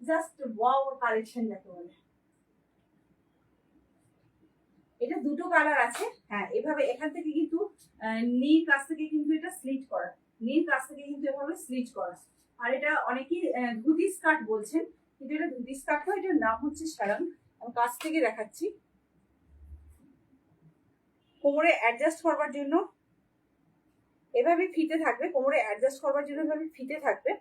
জাস্ট ওয়াও কালেকশন যাকে বলে। এটা দুটো কালার আছে। হ্যাঁ, এভাবে এখান থেকে কিন্তু নীল কাছ থেকে কিন্তু এটা স্লিট করা, নীল কাছ থেকে কিন্তু এভাবে স্লিট করা। আর এটা অনেকেই ধুতি স্কার্ট বলছেন, কিন্তু এটা ধুতি স্কার্ট নয়, এটার নাম হচ্ছে সারাং। আমি কাছ থেকে দেখাচ্ছি। কোমরে অ্যাডজাস্ট করবার জন্য এভাবে ফিতে থাকবে, কোমরে অ্যাডজাস্ট করবার জন্য এভাবে ফিতে থাকবে,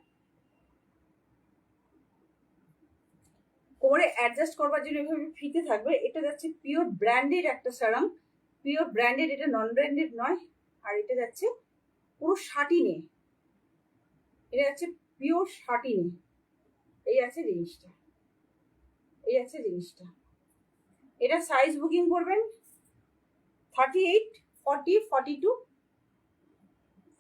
কোমরে অ্যাডজাস্ট করবার জন্য এভাবে ফিতে থাকবে। এটা যাচ্ছে পিওর ব্র্যান্ডেড একটা সারাং, পিওর ব্র্যান্ডেড, এটা নন ব্র্যান্ডেড নয়। আর এটা যাচ্ছে পুরো শাটিনে, এটা যাচ্ছে পিওর শাটিনে। এই আছে জিনিসটা, এই আছে জিনিসটা। এটা সাইজ বুকিং করবেন 38, 40, 42,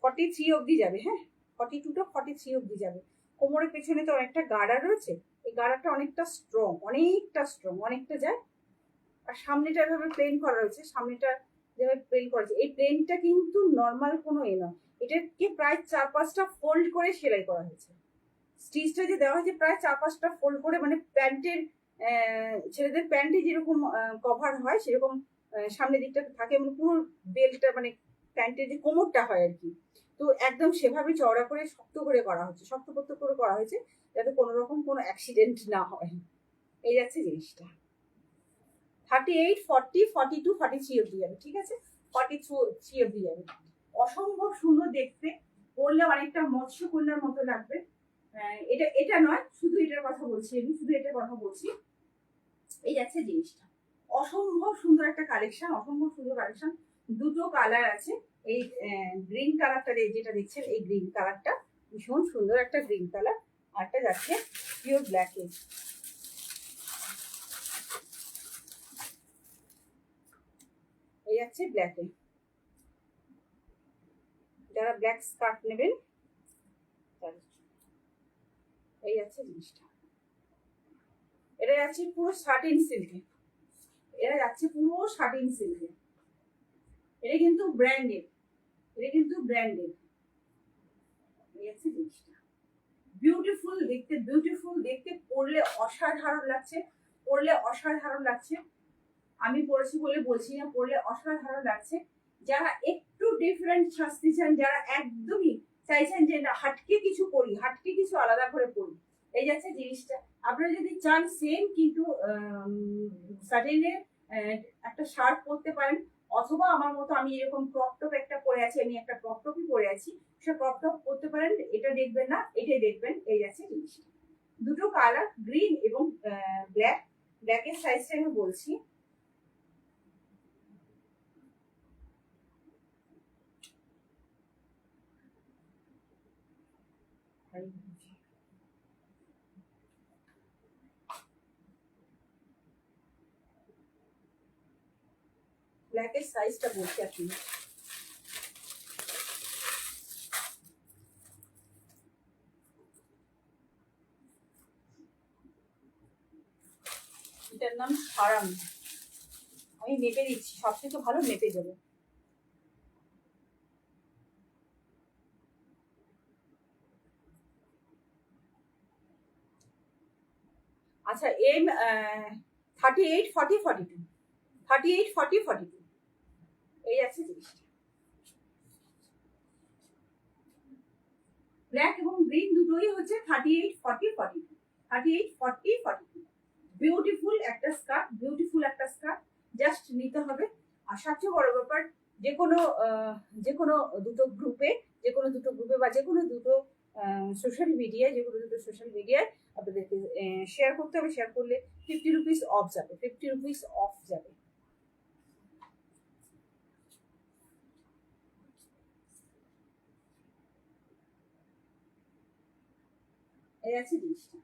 43 অব্দি যাবে। হ্যাঁ, 42 টা 43 অব্দি যাবে। কোমরের পেছনে তো অনেকটা গার্ডার রয়েছে, এই গার্ডারটা অনেকটা স্ট্রং, অনেকটা স্ট্রং, অনেকটা যায়। আর সামনেটা এভাবে প্লেন করা রয়েছে, সামনেটা যেভাবে প্লেন করা আছে, এই প্লেনটা কিন্তু নর্মাল কোনো নয়, এটাকে প্রায় 4-5টা ফোল্ড করে সেলাই করা হয়েছে। স্টিচটা যে দেওয়া হয়েছে প্রায় 4-5টা ফোল্ড করে, মানে প্যান্টের ছেলেদের প্যান্টে যেরকম কভার হয় সেরকম সামনের দিকটা থাকে, মানে পুরো বেল্টটা, মানে প্যান্টের যে কোমরটা হয় আর কি, তো একদম সেভাবে চওড়া করে শক্ত করে করা হচ্ছে, শক্তপোক্ত করে করা হয়েছে, যাতে কোনো রকম কোনো অ্যাক্সিডেন্ট না হয়। এই যাচ্ছে জিনিসটা। 38, 40, 42, 43 অব্দি যাবে, ঠিক আছে? 43 অব্দি যাবে। অসম্ভব সুন্দর দেখতে, পরলে অনেকটা মৎস্যকন্যার মতো লাগবে। এটা এটা নয়, শুধু এটার কথা বলছি, আমি শুধু এটার কথা বলছি। এই যাচ্ছে জিনিসটা, অসম্ভব সুন্দর একটা কালেকশন, অসম্ভব সুন্দর কালেকশন। দুটো কালার আছে। এই গ্রিন কালারটা যেটা দেখছেন, এই গ্রিন কালারটা ভীষণ সুন্দর একটা গ্রিন কালার। আরটা যাচ্ছে পিওর ব্ল্যাকে। এই যাচ্ছে ব্ল্যাকে। যারা ব্ল্যাক স্কার্ট নেবেন এই যাচ্ছে জিনিসটা। এটা যাচ্ছে পুরো শার্টিন সিল্কে, এটা যাচ্ছে পুরো শার্টিন সিল্কে। এটা কিন্তু ব্র্যান্ডেড, এটা কিন্তু ব্র্যান্ডেড। এই যাচ্ছে জিনিসটা বিউটিফুল দেখতে, বিউটিফুল দেখতে, পরলে অসাধারণ লাগছে, পরলে অসাধারণ লাগছে। আমি পরেছি বলে বলছি না, পরলে অসাধারণ লাগছে। যারা একটু ডিফারেন্ট সাজতে চান, যারা একদমই চাইছেন যে না হাটকে কিছু করি, হাটকে কিছু আলাদা করে পরি, এই যাচ্ছে জিনিসটা। আপনারা যদি চান সেম কিন্তু সাটেনের একটা শার্ট পরতে পারেন, অথবা আমার মতো আমি এরকম ক্রপ টপ একটা পরে আছি, আমি একটা ক্রপ টপই পরে আছি, সে ক্রপ টপ পরতে পারেন। এটা দেখবেন না, এটাই দেখবেন। এই যাচ্ছে জিনিসটা, দুটো কালার গ্রিন এবং ব্ল্যাক। ব্ল্যাকের সাইজটা আমি বলছি, ব্ল্যাকের সাইজটা বলছি আপনি। এটার নাম সারাম। আমি মেপে দিচ্ছি, সব থেকে ভালো মেপে দেবো। আচ্ছা, এম 38 40 42, 38 40 42, এই আছে জিনিসটা। ব্ল্যাক এবং গ্রিন দুটোই হচ্ছে 38 40 42, 38 40 42। বিউটিফুল একটা স্কার্ট, বিউটিফুল একটা স্কার্ট, জাস্ট নিতে হবে। আর সবচেয়ে বড় ব্যাপার, যে কোনো দুটো গ্রুপে, যে কোনো দুটো গ্রুপে বা যে কোনো দুটো সোশ্যাল মিডিয়ায়, যে কোনো দুটো সোশ্যাল মিডিয়ায় আপনাদেরকে শেয়ার করতে হবে। শেয়ার করলে 50 রুপিস অফ যাবে, 50 রুপিস অফ যাবে। এই আছে জিনিসটা।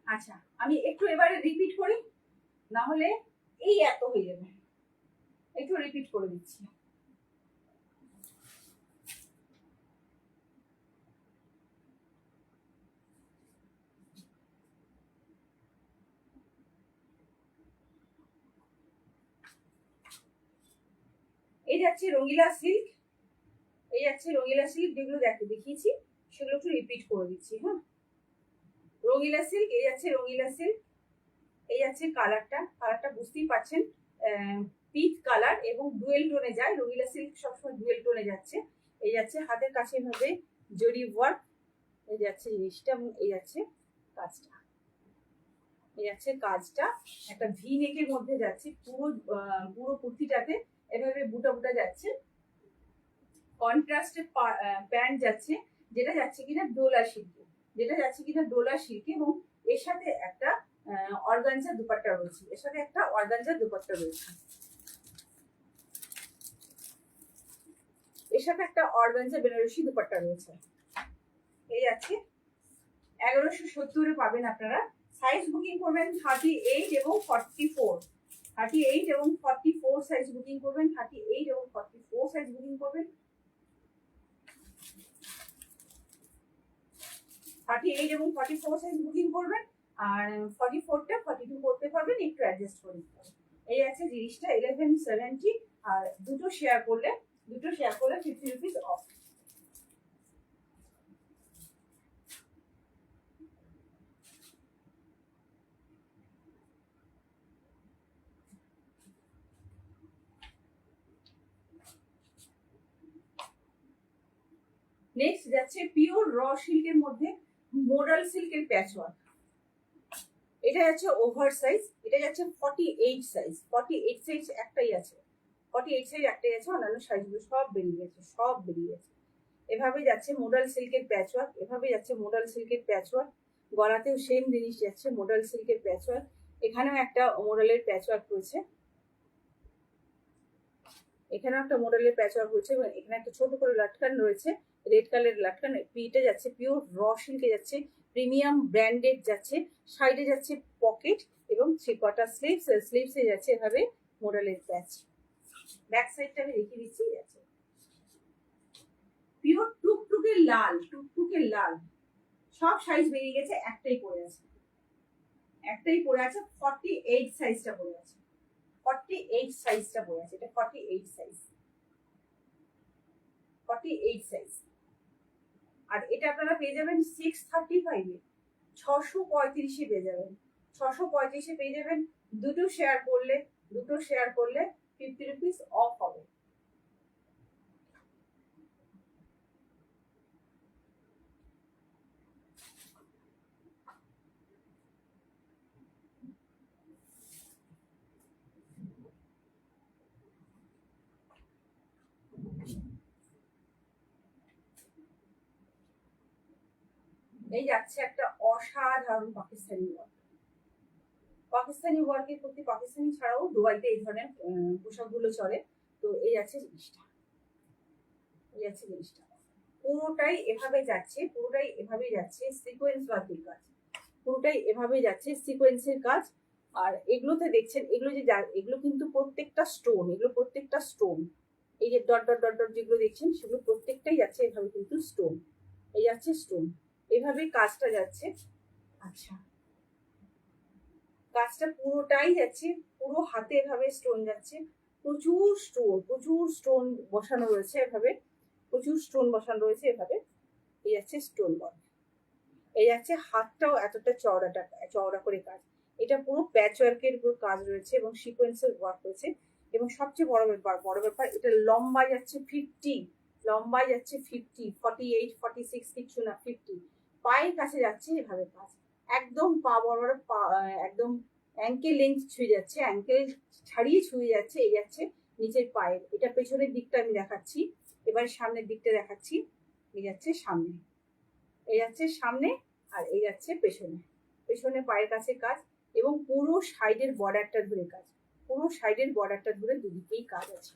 আচ্ছা, আমি একটু এবারে রিপিট করি, না হলে এই এত হয়ে যাবে। একটু রিপিট করে দিচ্ছি। এই যাচ্ছে রঙিলা সিল্ক, এই যাচ্ছে রঙিলা সিল্ক, যেগুলো দেখিয়েছি সেগুলো একটু রিপিট করে দিচ্ছি। হ্যাঁ, রঙিলা সিল্ক, এই যাচ্ছে রঙিলা সিল্ক। এই যাচ্ছে কালারটা, কালারটা বুঝতেই পারছেন, পিচ কালার এবং ডুয়েল টোনে যায়। রঙিলা সিল্ক সবসময় ডুয়েল টোনে যাচ্ছে। এই যাচ্ছে হাতের কাছে ভাবে জরি ওয়ার্ক, এই যাচ্ছে জিনিসটা, এবং এই যাচ্ছে কাজটা, এই যাচ্ছে কাজটা একটা ভি নেকের মধ্যে যাচ্ছে। পুরো পুরো কুর্তিটাতে এভাবে বুটা বুটা যাচ্ছে। কন্ট্রাস্টে প্যান্ট যাচ্ছে, যেটা যাচ্ছে কিনা ডোলা সিল্কে, যেটা যাচ্ছে কিনা ডোলা সিল্কে, এবং এর সাথে একটা অর্গানজা দুপাট্টা রয়েছে, এর সাথে একটা অর্গানজা দুপাট্টা রয়েছে, এর সাথে একটা অর্গানজা বেনারসি দুপাট্টা রয়েছে। এই আছে 1170 পাবেন আপনারা। সাইজ বুকিং করবেন 38 এবং 44, 38 এবং 44 সাইজ বুকিং করবেন, 38 এবং 44 সাইজ বুকিং করবেন, 38 এবং 44 সাইজ বুকিং করবেন। আর 44টা 42 করতে পারবেন, একটু অ্যাডজাস্ট করে দিতে হবে। এই আছে জিনিসটা 1170। আর দুটো শেয়ার করলে 50 রুপিস অফ। নেক্সট যাচ্ছে পিওর র সিল্কের মধ্যে মোডাল সিল্কের প্যাচওয়ার্ক। এটা যাচ্ছে ওভার সাইজ, এটা যাচ্ছে 48 সাইজ, 48 সাইজ একটাই আছে, 48 সাইজ একটাই আছে, অন্যান্য সাইজগুলো সব বেরিয়ে গেছে, সব বেরিয়ে গেছে। এভাবে যাচ্ছে মোডাল সিল্কের প্যাচওয়ার্ক, এভাবে যাচ্ছে মোডাল সিল্কের প্যাচওয়ার্ক। গলাতেও সেম জিনিস যাচ্ছে, মোডাল সিল্কের প্যাচওয়ার্ক। এখানেও একটা মোডালের প্যাচওয়ার্ক রয়েছে। এখানে একটা মডেলের প্যাচ ওয়ার্ক হয়েছে এবং এখানে একটা ছোট করে লাটকান রয়েছে, রেড কালারের লাটকান। পিটা যাচ্ছে পিওর র সিল্কে যাচ্ছে, প্রিমিয়াম ব্র্যান্ডেড যাচ্ছে। সাইডে যাচ্ছে পকেট এবং 3/4 স্লিভস, স্লিভসে যাচ্ছে এভাবে মডেলের প্যাচ। ব্যাক সাইডটা আমি দেখিয়ে দিচ্ছি। যাচ্ছে পিওর টুকটুকে লাল, টুকটুকে লাল। সব সাইজ বেরিয়ে গেছে, একটাই পড়ে আছে, একটাই পড়ে আছে। 48 সাইজটা পড়ে আছে, 48 সাইজটা পড়ে আছে। এটা 48 সাইজ, 48 সাইজ। আর এটা আপনারা পেয়ে যাবেন 635 এ, 635 পেয়ে যাবেন, 635 পেয়ে যাবেন। দুটো শেয়ার করলে 50 রুপিস অফ হবে। এই যাচ্ছে একটা অসাধারণ পাকিস্তানি ওয়ার্ক। পাকিস্তানি ওয়ার্কের প্রতি, পাকিস্তানি ছাড়াও দুবাইতে এই ধরনের পোশাকগুলো চলে। তো এই যাচ্ছে জিনিসটা, এই যাচ্ছে জিনিসটা পুরোটাই এভাবে যাচ্ছে, পুরোটাই এভাবেই যাচ্ছে সিকোয়েন্স ওয়ার্কের কাজ, পুরোটাই এভাবেই যাচ্ছে সিকোয়েন্সের কাজ। আর এগুলোতে দেখছেন, এগুলো যে এগুলো কিন্তু প্রত্যেকটা স্টোন, এগুলো প্রত্যেকটা স্টোন। এই যে ডট ডট ডট ডট যেগুলো দেখছেন সেগুলো প্রত্যেকটাই যাচ্ছে এভাবে কিন্তু স্টোন, এই যাচ্ছে স্টোন, এভাবে কাজটা যাচ্ছে। আচ্ছা, কাজটা পুরোটাই যাচ্ছে, পুরো হাতে এভাবে স্টোন যাচ্ছে, প্রচুর স্টোন, প্রচুর স্টোন বসানো রয়েছে এভাবে, প্রচুর স্টোন বসানো রয়েছে এভাবে। এই যাচ্ছে স্টোন ওয়ার্ক, এই যাচ্ছে হাতটাও এতটা চওড়া করে কাজ। এটা পুরো প্যাচ ওয়ার্কের পুরো কাজ রয়েছে এবং সিকোয়েন্সের ওয়ার্ক রয়েছে। এবং সবচেয়ে বড় ব্যাপার এটা লম্বায় যাচ্ছে 50, লম্বায় যাচ্ছে 50, 48, 46 কিচ্ছু না, 50। পায়ের কাছে যাচ্ছে এভাবে কাজ, একদম পা বরাবর, একদম অ্যাঙ্কেল লেন্থ ছুঁয়ে যাচ্ছে, অ্যাঙ্কেল ছাড়িয়ে ছুঁয়ে যাচ্ছে। এই যাচ্ছে নিচের পায়ের, এটা পেছনের দিকটা আমি দেখাচ্ছি, এবার সামনের দিকটা দেখাচ্ছি। এই যাচ্ছে সামনে, এই যাচ্ছে সামনে, আর এই যাচ্ছে পেছনে, পেছনে পায়ের কাছে কাজ এবং পুরো সাইডের বর্ডারটা ধরে কাজ, পুরো সাইডের বর্ডারটা ধরে দুদিকেই কাজ আছে।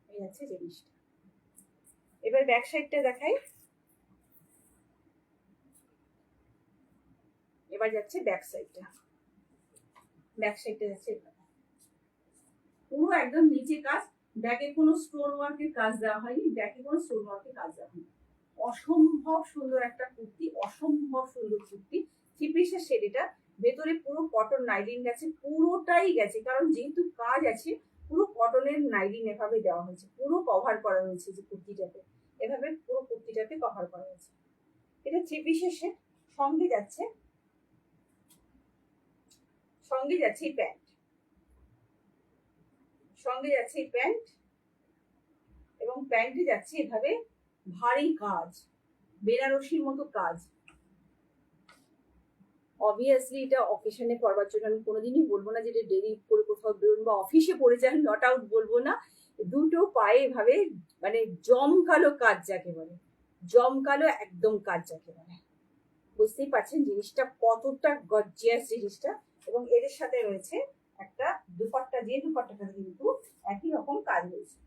এই যাচ্ছে জিনিসটা। এবার ব্যাক সাইডটা দেখাই, এবার যাচ্ছে ব্যাক সাইডটা, ব্যাক সাইডটা যাচ্ছে পুরো একদম নিচে কাজ। ব্যাকে কোনো স্টোন ওয়ার্কের কাজ দেওয়া হয়নি, ব্যাকে কোনো স্টোন ওয়ার্কের কাজ দেওয়া হয়নি। অসম্ভব সুন্দর একটা কুর্তি, অসম্ভব সুন্দর কুর্তি। থ্রি পিসের শেড এটা, ভেতরে পুরো কটন নাইলিন গেছে, পুরোটাই গেছে, কারণ যেহেতু কাজ আছে পুরো কটনের নাইলিন এভাবে দেওয়া হয়েছে, পুরো কভার করা হয়েছে যে কুর্তিটাতে, এভাবে পুরো কুর্তিটাতে কভার করা হয়েছে। এটা থ্রি পিসের শেড, সঙ্গে যাচ্ছে, সঙ্গে যাচ্ছে এই প্যান্ট, সঙ্গে যাচ্ছে এই প্যান্ট এবং প্যান্টে যাচ্ছে এভাবে ভারী কাজ, বেনারসির মতো কাজ। অবভিয়াসলি এটা অকেশনে পরবার জন্য আমি কোনোদিনই বলবো না যে এটা ডেলি করে কোথাও বেরোন বা অফিসে পরে যান, নট আউট বলবো না। দুটো পায়ে এভাবে মানে জমকালো কাজ যাকে বলে, জমকালো একদম কাজ যাকে বলে। বুঝতেই পারছেন জিনিসটা কতটা গর্জিয়াস জিনিসটা। এবং এর সাথে রয়েছে একটা দুপাট্টা, যে দুপাট্টাটা কিন্তু একই রকম কাজ রয়েছে।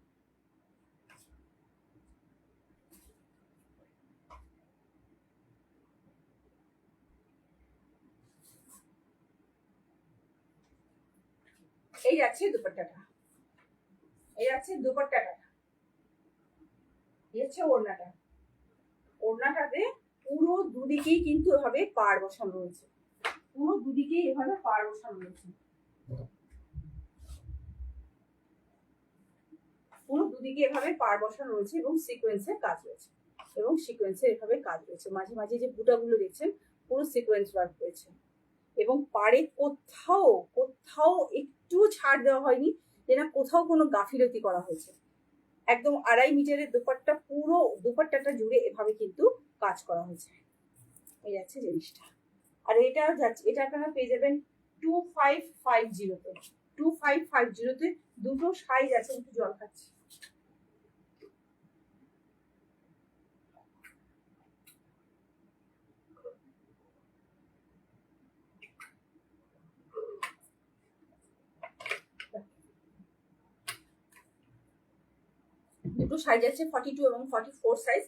এই যাচ্ছে দুপাট্টাটা, এই যাচ্ছে দুপাট্টাটা, এই হচ্ছে ওড়নাটা। ওড়নাটাতে পুরো দুদিকেই কিন্তু এভাবে পাড় বসানো রয়েছে, পুরো দুদিকেই এভাবে পাড় বসানো রয়েছে, পুরো দুদিকে এভাবে পাড় বসানো রয়েছে এবং সিকোয়েন্সের কাজ রয়েছে, এবং সিকোয়েন্সের এভাবে কাজ রয়েছে। মাঝে মাঝে যে বুটাগুলো দেখছেন পুরো সিকোয়েন্স ওয়ার্ক রয়েছে এবং পাড়ে কোথাও কোথাও একটু ছাড় দেওয়া হয়নি, যে না কোথাও কোনো গাফিলতি করা হয়েছে। একদম 2.5 মিটারের দুপাট্টা, পুরো দুপাট্টাটা জুড়ে এভাবে কিন্তু কাজ করা হয়েছে। এই যাচ্ছে জিনিসটা। আর এটা যাচ্ছে, এটা আপনারা পেয়ে যাবেন 2550-তে, 2550-তে। দুটো সাইজ আছে, একটু জল খাচ্ছি। দুটো সাইজ আছে 42 এবং 44 সাইজ।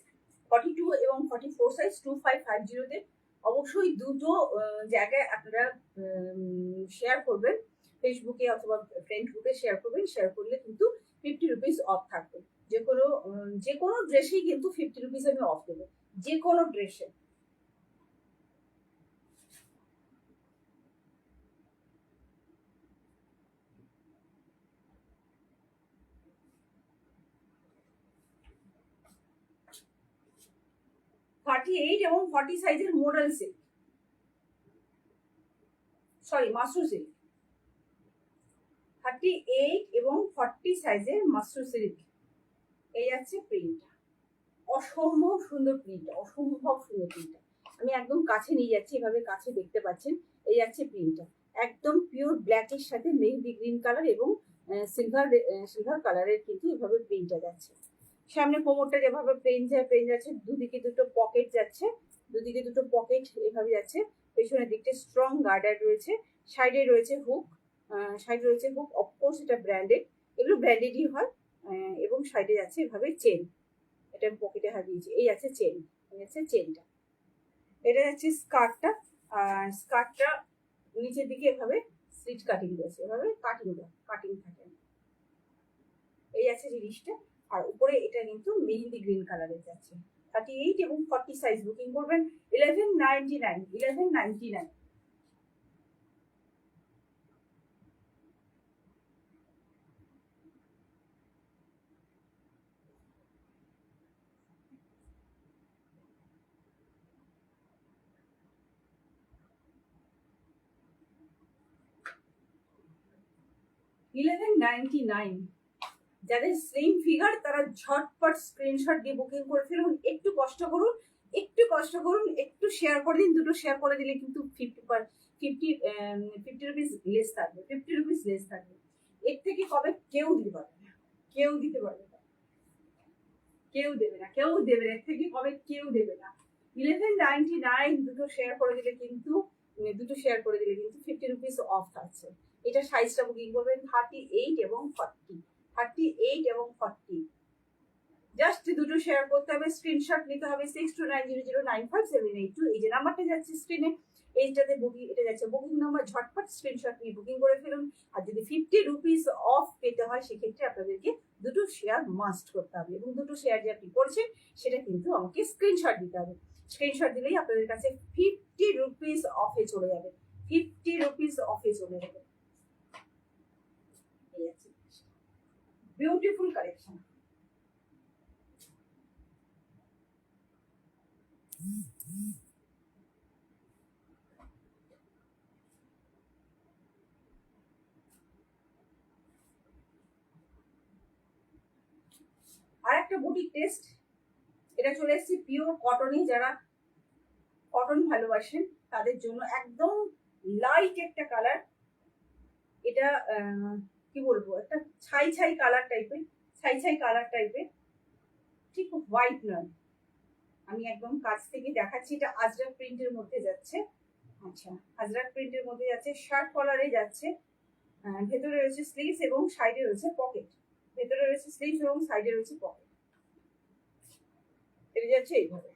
42 এবং 44 সাইজ 2550 তে। অবশ্যই দুটো জায়গায় আপনারা শেয়ার করবেন, ফেসবুকে অথবা ফ্রেন্ড গ্রুপে শেয়ার করবেন। শেয়ার করলে কিন্তু 50 রুপিস অফ থাকবে। যে কোনো ড্রেসেই কিন্তু 50 রুপিস আমি অফ দেবো, যে কোনো ড্রেসে। $38 এবং 40 সাইজের মডেল সিল্ক, সরি মাসরু সিল্ক। 38 এবং 40 সাইজের মাসরু সিল্ক। এই আছে প্রিন্টটা, অসম্ভব সুন্দর প্রিন্ট, অসম্ভব সুন্দর প্রিন্টটা। আমি একদম কাছে নিয়ে যাচ্ছি, এভাবে কাছে দেখতে পাচ্ছেন। এই আছে প্রিন্টটা, একদম পিওর ব্ল্যাকের সাথে মেহেদি গ্রিন কালার এবং সিলভার কালারের কিন্তু এভাবে প্রিন্টটা যাচ্ছে। সামনে কোমরটা যেভাবে প্লেন যাচ্ছে, দুদিকে দুটো পকেট যাচ্ছে, দুদিকে দুটো পকেট এভাবে যাচ্ছে। পেছনের দিকটা স্ট্রং গার্ডার রয়েছে, সাইডে রয়েছে হুক, অফকোর্স এটা ব্র্যান্ডেড, এগুলো ব্র্যান্ডেডই হয়। এবং সাইডে যাচ্ছে এভাবে চেন, এটা আমি পকেটে হারিয়েছি। এই আছে চেন, এই আছে চেনটা। এটা যাচ্ছে স্কার্টটা, আর স্কার্টটা নিচের দিকে এভাবে স্লিট কাটিং রয়েছে, এভাবে কাটিং থাকে। এই আছে জিনিসটা। আর উপরে এটা কিন্তু মেহেদি গ্রিন কালারের যাচ্ছে। 38 এবং 40 সাইজ বুকিং করবেন 1199। $1199। যাদের স্লিম ফিগার তারা ঝটপট স্ক্রিনশট দিয়ে বুকিং করে ফেলুন। একটু কষ্ট করুন, একটু শেয়ার করে দিন। দুটো শেয়ার করে দিলে কিন্তু 50 রুপিস লেস থাকবে, 50 রুপিস লেস থাকবে। এর থেকে কবে কেউ দিতে পারবে না, কেউ দিতে পারবে না, কেউ দেবে না, এর থেকে কবে কেউ দেবে না। 1199 দুটো শেয়ার করে দিলে কিন্তু 50 রুপিস অফ থাকছে। এটা সাইজটা বুকিং করবেন 38 এবং 40। জাস্ট দুটো শেয়ার করতে হবে, স্ক্রিনশট নিতে হবে 6290095782। এই যে নাম্বারটা যাচ্ছে স্ক্রিনে, এইটাতে বুকিং, এটা যাচ্ছে বুকিং নাম্বার। ঝটপট স্ক্রিনশট নিয়ে বুকিং করে ফেলুন। আর যদি 50 রুপিস অফ পেতে হয় সেক্ষেত্রে আপনাদেরকে দুটো শেয়ার মাস্ট করতে হবে, এবং দুটো শেয়ার যে আপনি করছেন সেটা কিন্তু আমাকে স্ক্রিনশট দিতে হবে। স্ক্রিনশট দিলেই আপনাদের কাছে 50 রুপিস অফে চলে যাবে, 50 রুপিস অফে চলে যাবে। এই আছে বিউটিফুল কালেকশন। আর একটা বুটিক টেস্ট, এটা চলে এসেছে পিওর কটনে। যারা কটন ভালোবাসেন তাদের জন্য একদম লাইট একটা কালার। এটা কি বলবো, একটা ছাই কালার টাইপের, ঠিক হোয়াইট নয়। আমি একদম কাছ থেকে দেখাচ্ছি। এটা আজরাক প্রিন্টের মধ্যে যাচ্ছে। আচ্ছা, আজরাক প্রিন্টের মধ্যে যাচ্ছে, শার্ট কলারে যাচ্ছে। ভেতরে রয়েছে স্লিভস এবং সাইডে রয়েছে পকেট। এটা যাচ্ছে এইভাবে,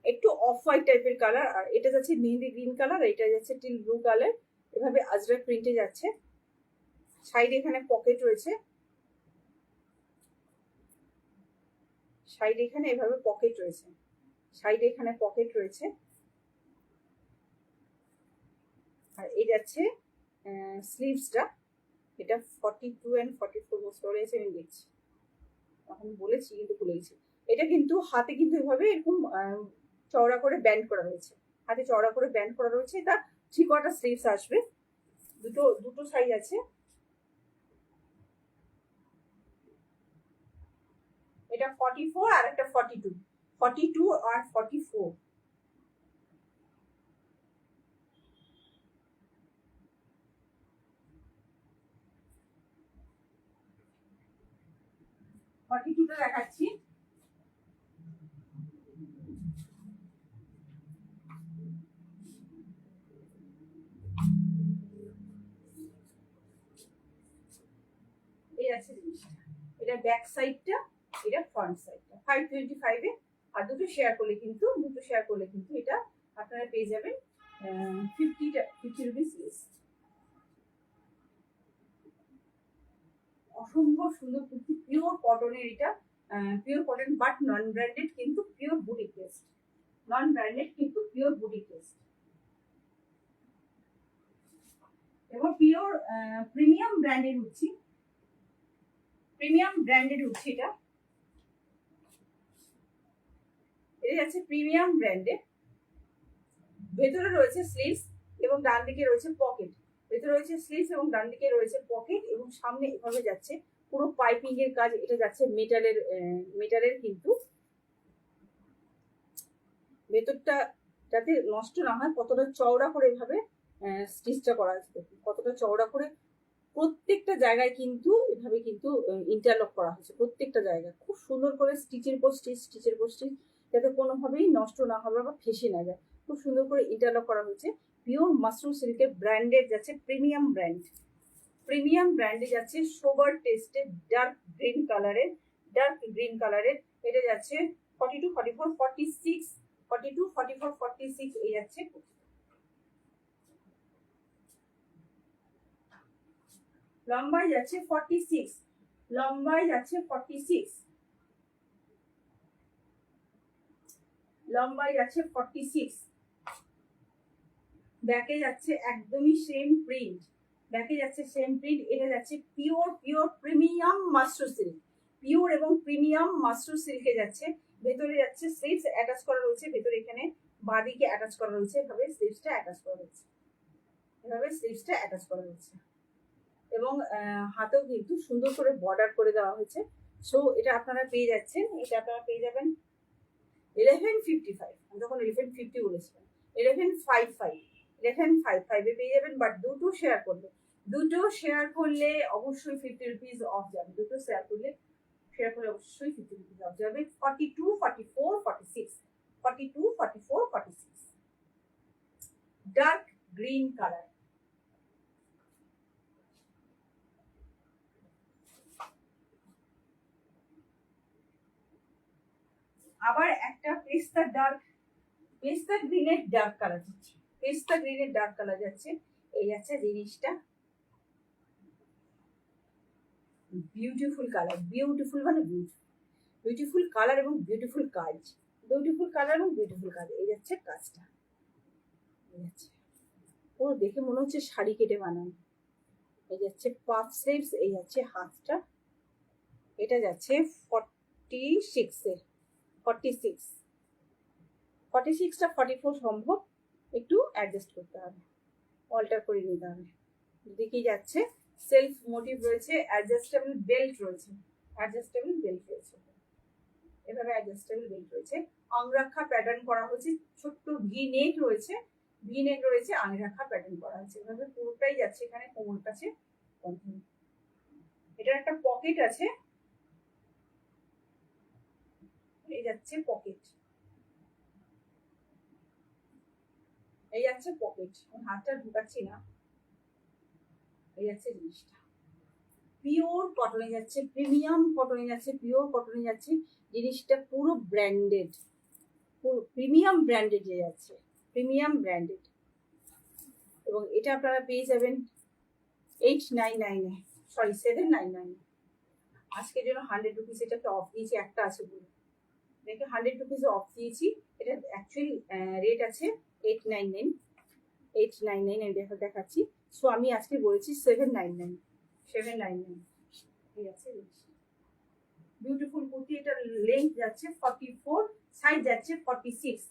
একটু অফ হোয়াইট টাইপের কালার। আর এটা যাচ্ছে মেহেদি গ্রিন কালার, এটা যাচ্ছে টিল ব্লু কালার। এভাবে আজরাক প্রিন্টে যাচ্ছে। সাইডে এখানে পকেট রয়েছে, এভাবে পকেট রয়েছে, আর এই যাচ্ছে স্লিভসটা। এটা 42 and 44 বছর রয়েছে, আমি দেখছি, তখন বলেছি কিন্তু ভুলে গেছি। এটা কিন্তু হাতে কিন্তু এভাবে এরকম চওড়া করে ব্যান্ড করা রয়েছে, এটা 3/4 স্লিভস আসবে। দুটো সাইজ আছে। এটা 44 আর একটা 42 আর 44। দেখাচ্ছি। এই আছে জিনিসটা, এটা ব্যাক সাইডটা, এটা ফ্রন্ট সাইডটা 525 এ। আর দুটো শেয়ার করলে কিন্তু এটা আপনারা পেয়ে যাবেন 50 রুপিস লেস। অসম্ভব সুন্দর কুর্তি, পিওর কটনের এটা, pure cotton but non branded, কিন্তু pure boutique test, non branded কিন্তু পিওর বুটিক টেস্ট এবং পিওর প্রিমিয়াম ব্র্যান্ডেড হচ্ছে, প্রিমিয়াম ব্র্যান্ডেড হচ্ছে এটা। এটা যাচ্ছে প্রিমিয়াম ব্র্যান্ডেড। ভেতরে রয়েছে স্লিভস এবং ডান দিকে রয়েছে পকেট, ভেতরে রয়েছে স্লিভস এবং ডান দিকে রয়েছে পকেট এবং সামনে এভাবে যাচ্ছে পুরো পাইপিং এর কাজ। এটা যাচ্ছে মেটালের কিন্তু ভেতরটা যাতে নষ্ট না হয় কতটা চওড়া করে এভাবে স্টিচটা করা আছে, কতটা চওড়া করে প্রত্যেকটা জায়গায় কিন্তু এভাবে কিন্তু ইন্টারলক করা হয়েছে, প্রত্যেকটা জায়গায় খুব সুন্দর করে স্টিচের পর স্টিচ যাতে কোনোভাবেই নষ্ট না হবে বা ফেসে না যায়, খুব সুন্দর করে ইন্টারলক করা হয়েছে। পিওর মাশরুম সিল্কের ব্র্যান্ডেড যাচ্ছে প্রিমিয়াম ব্র্যান্ডে যাচ্ছে সোবার টেস্টের ডার্ক গ্রিন কালারের। এটা যাচ্ছে 42, 44, 46, 42, 44, 46 এই যাচ্ছে। লম্বায় যাচ্ছে 46, লম্বায় যাচ্ছে 46, লম্বায় যাচ্ছে 46। ব্যাকে যাচ্ছে একদমই সেম প্রিন্ট, ব্যাকে যাচ্ছে সেম প্রিন্ট। এটা যাচ্ছে pure premium mushroom silk, pure এবং প্রিমিয়াম মাশরুম সিল্কে যাচ্ছে। ভেতরে যাচ্ছে স্লিভস অ্যাটাচ করা রয়েছে, ভেতরে এখানে বাঁদিকে অ্যাটাচ করা রয়েছে, এভাবে স্লিভসটা অ্যাটাচ করা রয়েছে, এভাবে স্লিভসটা অ্যাটাচ করা রয়েছে এবং হাতেও কিন্তু সুন্দর করে বর্ডার করে দেওয়া হয়েছে। সো এটা আপনারা পেয়ে যাচ্ছেন, এটা আপনারা পেয়ে যাবেন 1155, আমি তখন 1150 বলেছিলাম, 1155 এ পেয়ে যাবেন। বাট দুটো শেয়ার করলে অবশ্যই 50 রুপিস অফ যাবে, দুটো শেয়ার করলে অবশ্যই 50 রুপিস অফ যাবে। 42, 44, 46, 42, 44, 46 ডার্ক গ্রিন কালার। আবার একটা পেস্তা গ্রিনের ডার্ক কালার যাচ্ছে, পেস্তা গ্রিনের ডার্ক কালার যাচ্ছে। এই যাচ্ছে জিনিসটা, বিউটিফুল কালার, বিউটিফুল কালার এবং বিউটিফুল কাজ, এই যাচ্ছে কাজটা, এই যাচ্ছে পুরো দেখে মনে হচ্ছে শাড়ি কেটে বানানো। এই যাচ্ছে পাফ স্লিভস, এই যাচ্ছে হাতটা, এটা যাচ্ছে 46 46টা 44 সম্ভব, একটু অ্যাডজাস্ট করতে হবে, অল্টার করে নিতে হবে। দিকে যাচ্ছে সেলফ মোটিভ রয়েছে, অ্যাডজাস্টেবল বেল্ট রয়েছে, এভাবে অ্যাডজাস্টেবল বেল্ট রয়েছে। অঙ্গরাখা প্যাটার্ন করা হয়েছে, ছোট্ট ভি নেক রয়েছে, অঙ্গরাখা প্যাটার্ন করা হয়েছে, এভাবে পুরোটাই যাচ্ছে এখানে কোমর কাছে। এটার একটা পকেট আছে, এই যাচ্ছে পকেট, হাতটা ঢুকাচ্ছি না। এই যাচ্ছে জিনিসটা, পিওর কটনে যাচ্ছে, প্রিমিয়াম কটনে যাচ্ছে, পিওর কটনে যাচ্ছে। জিনিসটা পুরো ব্র্যান্ডেড, প্রিমিয়াম ব্র্যান্ডেড যাচ্ছে, প্রিমিয়াম ব্র্যান্ডেড। এবং এটা আপনারা পেয়ে যাবেন 899, সরি 799। আজকের জন্য 100 রুপিস এটাকে অফ দিয়েছি, একটা আছে বলে দেখে 100 রুপিস অফ দিয়েছি। এটা অ্যাকচুয়ালি রেট আছে 899, আমি দেখাচ্ছি। সো আমি আজকে বলেছি 799। এই আছে বিউটিফুল কুর্তি। এটা লেন্থ যাচ্ছে 44, সাইজ যাচ্ছে 46,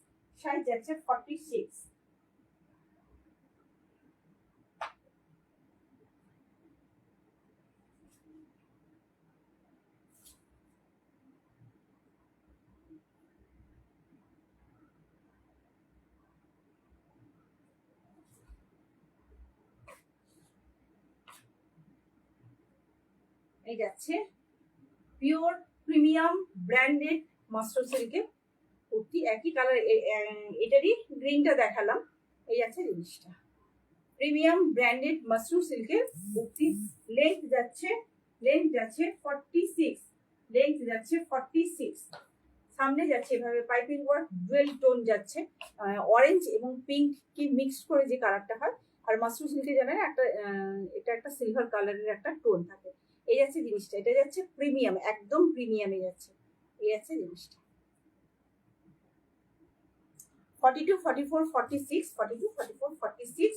এই যাচ্ছে পিওর প্রিমিয়াম ব্র্যান্ডেড মাশরুম সিল্কের কুর্তি, একই কালার, এটারই গ্রিনটা দেখালাম। এই আছে জিনিসটা, প্রিমিয়াম ব্র্যান্ডেড মাশরুম সিল্কের কুর্তি। লেন্থ যাচ্ছে লেন্থ যাচ্ছে 46, লেন্থ যাচ্ছে 46, সামনে যাচ্ছে এভাবে পাইপিং ওয়ার্ক, ডুয়েল টোন যাচ্ছে, অরেঞ্জ এবং পিঙ্ক কি মিক্সড করে যে কালারটা হয়। আর মাশরুম সিল্কে জানেন একটা এটা একটা সিলভার কালারের একটা টোন থাকে। এই যাচ্ছে জিনিসটা, এটা যাচ্ছে প্রিমিয়াম, একদম প্রিমিয়ামে যাচ্ছে। এই যাচ্ছে জিনিসটা 42, 44, 46, 42, 44, 46,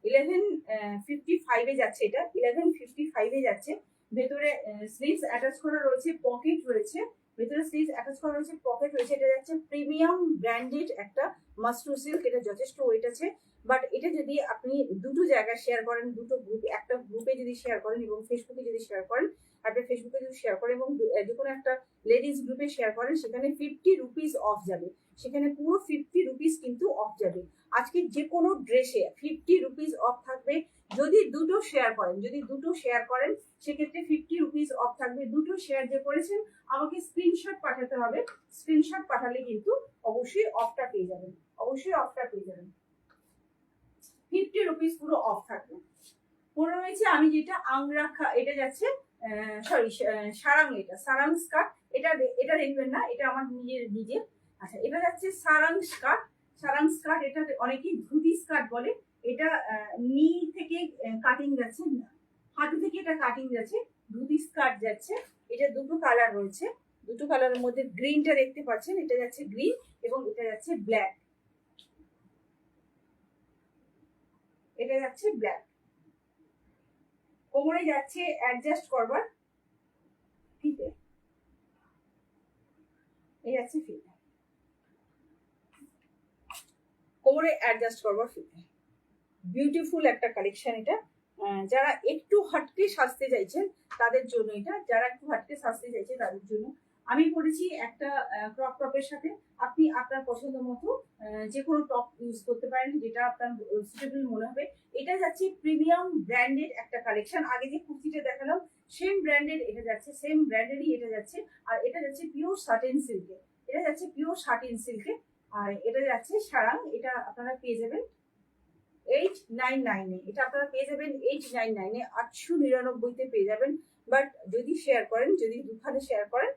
1155 এ যাচ্ছে, এটা 1155 এ যাচ্ছে। ভেতরে স্লিভস অ্যাটাচ করা রয়েছে, পকেট রয়েছে, ভেতরে স্লিভস অ্যাটাচ করা রয়েছে, পকেট রয়েছে। এটা যাচ্ছে প্রিমিয়াম ব্র্যান্ডেড একটা মাশরুম সিল্ক, এটা যথেষ্ট ওয়েট আছে। বাট এটা যদি আপনি দুটো জায়গায় শেয়ার করেন, দুটো গ্রুপ, একটা গ্রুপে যদি শেয়ার করেন এবং ফেসবুকে যদি শেয়ার করেন, আপনার ফেসবুকে যদি শেয়ার করেন এবং যে কোনো একটা লেডিস গ্রুপে শেয়ার করেন, সেখানে 50 রুপিস অফ যাবে, সেখানে পুরো 50 রুপিস কিন্তু অফ যাবে। আজকে যে কোনো ড্রেসে 50 রুপিস অফ থাকবে যদি দুটো শেয়ার করেন, যদি দুটো শেয়ার করেন সেক্ষেত্রে 50 রুপিস অফ থাকবে। দুটো শেয়ার যে করেছেন আমাকে স্ক্রিনশট পাঠাতে হবে, স্ক্রিনশট পাঠালে কিন্তু অবশ্যই অফটা পেয়ে যাবেন, অবশ্যই অফটা পেয়ে যাবেন। 50 রুপিস পুরো অফ থাকবে। পরে রয়েছে আমি যেটা আংরাখা, এটা যাচ্ছে সরি সারাং, এটা সারাং স্কার্ট, এটা এটা দেখবেন না, এটা আমার নিজের। আচ্ছা, এটা যাচ্ছে সারাং স্কার্ট, সারাং স্কার্ট, এটা অনেকেই ধুতি স্কার্ট বলে। এটা নি থেকে কাটিং যাচ্ছে, হাঁটু থেকে এটা কাটিং যাচ্ছে, ধুতি স্কার্ট যাচ্ছে। এটা দুটো কালার রয়েছে, দুটো কালারের মধ্যে গ্রিনটা দেখতে পাচ্ছেন, এটা যাচ্ছে গ্রিন এবং এটা যাচ্ছে ব্ল্যাক, এটা যাচ্ছে ব্ল্যাক। কোমরে যাচ্ছে অ্যাডজাস্ট করবার ফিতে, এই যাচ্ছে ফিতে, কোমরে অ্যাডজাস্ট করবার ফিতে। বিউটিফুল একটা কালেকশন এটা। যারা একটু হাটকে সাজতে চাইছেন তাদের জন্য এটা, যারা একটু হাটকে সাজতে চাইছে তাদের জন্য। আমি পরেছি একটা ক্রপ টপের সাথে, আপনি আপনার পছন্দ মতো যে কোনো টপ ইউজ করতে পারেন, যেটা আপনার সুটেবল মনে হবে। এটা যাচ্ছে প্রিমিয়াম ব্র্যান্ডেড একটা কালেকশন। আগে যে কুর্তিটা দেখালাম সেম ব্র্যান্ডেড এটা যাচ্ছে, সেম ব্র্যান্ডেরই এটা যাচ্ছে। আর এটা যাচ্ছে পিওর সাটিন সিল্কে, এটা যাচ্ছে পিওর সাটিন সিল্কে। আর এটা যাচ্ছে সারাং, এটা আপনারা পেয়ে যাবেন 899 এ, এটা আপনারা পেয়ে যাবেন 899 এ, 899 তে পেয়ে যাবেন। বাট যদি শেয়ার করেন, যদি দুখানে শেয়ার করেন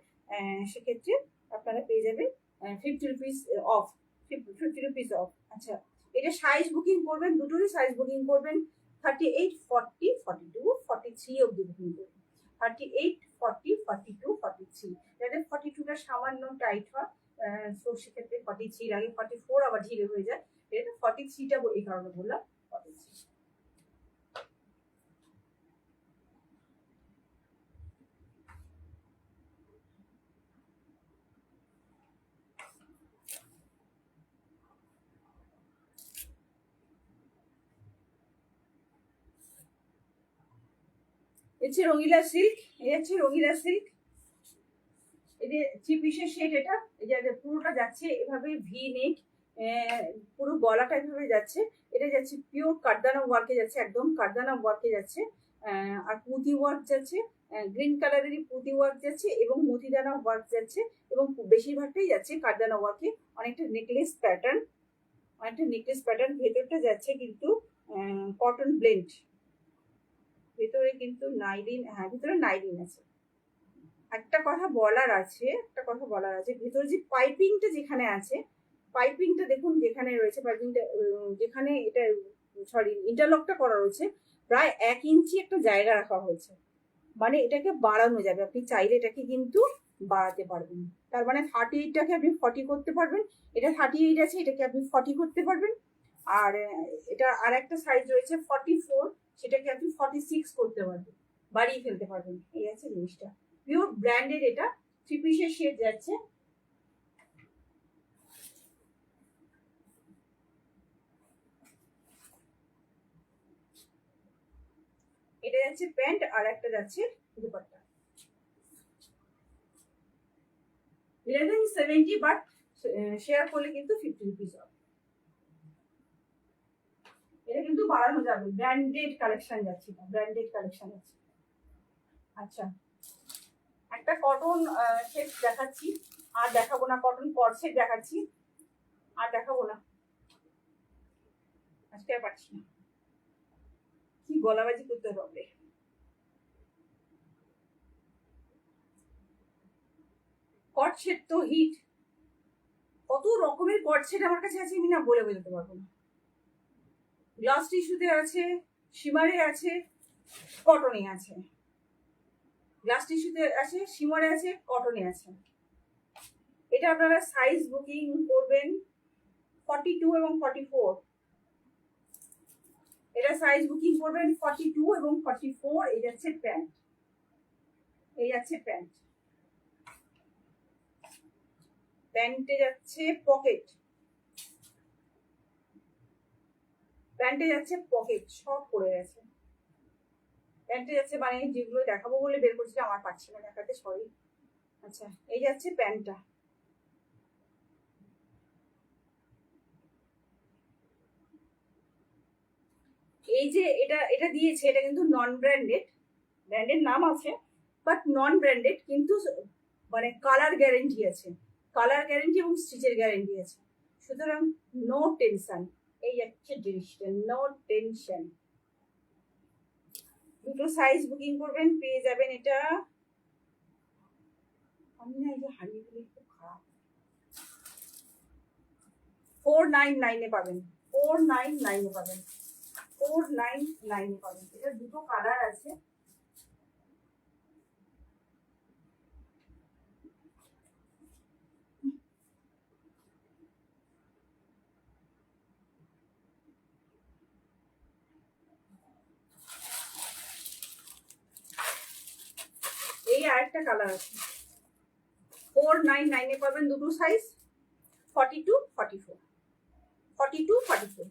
সেক্ষেত্রে আপনারা পেয়ে যাবেন 50 রুপিস অফ, 50 রুপিস অফ। আচ্ছা, এটা সাইজ বুকিং করবেন, দুটোরই সাইজ বুকিং করবেন 38, 40, 42, 43 অব্দি বুকিং করবেন। 38, 40, 42, 43, যাদের 42টা সামান্য টাইট হয় তো সেক্ষেত্রে 43 আগে 44 আবার ঢিলে হয়ে যায়, এটা 43টা এই কারণে বললাম 43। হচ্ছে রঙিলা সিল্ক, এই হচ্ছে রঙিলা সিল্ক, এই যে 3 পিসের সেট। এটা এই যে পুরোটা যাচ্ছে এভাবে ভি নেক, পুরো গলাটা এভাবে যাচ্ছে। এটা যাচ্ছে পিওর কাঠদানা ওয়ার্কে যাচ্ছে, একদম কাঠদানা ওয়ার্কে যাচ্ছে। আর পুঁতি ওয়ার্ক যাচ্ছে, গ্রিন কালারেরই পুঁতি ওয়ার্ক যাচ্ছে এবং মতিদানা ওয়ার্ক যাচ্ছে এবং বেশিরভাগটাই যাচ্ছে কাঠদানা ওয়ার্কে। অনেকটা নেকলেস প্যাটার্ন, অনেকটা নেকলেস প্যাটার্ন। ভেতরটা যাচ্ছে কিন্তু কটন ব্লেন্ড, ভেতরে কিন্তু নাইলিন, হ্যাঁ ভেতরে নাইলিন আছে। একটা কথা বলার আছে, একটা কথা বলার আছে, ভেতরে যে পাইপিংটা যেখানে আছে, পাইপিংটা দেখুন যেখানে রয়েছে, পাইপিংটা যেখানে এটা সরি ইন্টারলকটা করা রয়েছে, প্রায় 1 ইঞ্চি একটা জায়গা রাখা হয়েছে। মানে এটাকে বাড়ানো যাবে, আপনি চাইলে এটাকে কিন্তু বাড়াতে পারবেন। তার মানে 38টাকে আপনি 40 করতে পারবেন, এটা 38 আছে, এটাকে আপনি 40 করতে পারবেন। আর এটা আর একটা সাইজ রয়েছে 44, সেটাকে আপনি 46 করতে পারবেন, বাড়িয়ে ফেলতে পারবেন। এই আছে জিনিসটা, পিওর ব্র্যান্ডেড। এটা 3 পিসের সেট যাচ্ছে। এটা যাচ্ছে প্যান্ট আর একটা যাচ্ছে দুপাট্টা, 1170, বাট শেয়ার করলে কিন্তু 50 রুপিস হবে। এটা কিন্তু বাড়ানো যাবে, ব্র্যান্ডেড কালেকশন যাচ্ছে, ব্র্যান্ডেড কালেকশন যাচ্ছে। আচ্ছা, একটা কটন সেট দেখাচ্ছি, আর দেখাবো না, কটন কট সেট দেখাচ্ছি, আর দেখাবো না, আজকে আর পারছি না, কি গলাবাজি করতে হবে। কট সেট তো হিট, কত রকমের কট সেট আমার কাছে আছে আমি না বলে বোঝাতে পারবো না। গ্লাস টিস্যুতে আছে, শিমারে আছে, কটনে আছে। গ্লাস টিস্যুতে আছে, শিমারে আছে, কটনে আছে। এটা আপনারা সাইজ বুকিং করবেন 42 এবং 44। এটা সাইজ বুকিং করবেন 42 এবং 44। এই যাচ্ছে প্যান্ট, এই যাচ্ছে প্যান্ট। প্যান্টে যাচ্ছে পকেট, প্যান্টে যাচ্ছে পকেট, সব পড়ে গেছে। প্যান্টে যাচ্ছে মানে যেগুলো দেখাবো বলে বের করছিলাম আমার পাচ্ছি না দেখাতে, সরি। আচ্ছা, এই যাচ্ছে প্যান্টটা। এই যে এটা এটা দিয়েছে, এটা কিন্তু নন ব্র্যান্ডেড, ব্র্যান্ডের নাম আছে বাট নন ব্র্যান্ডেড, কিন্তু মানে কালার গ্যারেন্টি আছে, কালার গ্যারেন্টি এবং স্টিচের গ্যারেন্টি আছে। সুতরাং নো টেনশন, এই যাচ্ছে জিনিসটা, নো টেনশন। দুটো সাইজ বুকিং করবেন, পেয়ে যাবেন এটা। আমি না এই যে হারিয়ে গেলে খুব খারাপ। 499 এ পাবেন, 499 এ পাবেন, 499 এ পাবেন। এটা দুটো কালার আছে। এই আরেকটা কালার আছে, 499 এ পাবেন দুটো সাইজ, 42 44, 42 44।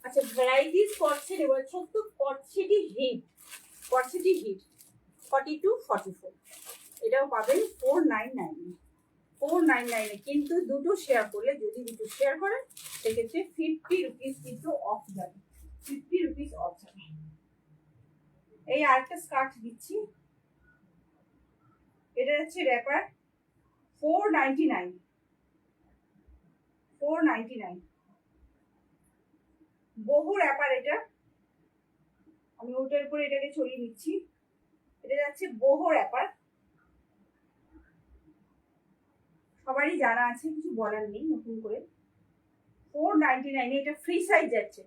আচ্ছা, ভ্যারাইটিস করছেন এবার ছোট্ট করছেটি হিট, করছেটি হিট 42 44। এটাও পাবেন 499, 499 এ। কিন্তু দুটো শেয়ার করলে, যদি দুটো শেয়ার করেন সেক্ষেত্রে 50 রুপিস কিন্তু অফ যাবে, 50 রুপিস অফ যাবে। এই আরেকটা স্কার্ট দিচ্ছি, এটা হচ্ছে র্যাপার, 499, 499। বহু র্যাপার এটা, আমি ওটার উপরে এটাকে ছড়িয়ে নিচ্ছি। এটা যাচ্ছে বহু র্যাপার, সবারই জানা আছে, কিছু বলার নেই নতুন করে। 499 এটা ফ্রি সাইজ যাচ্ছে,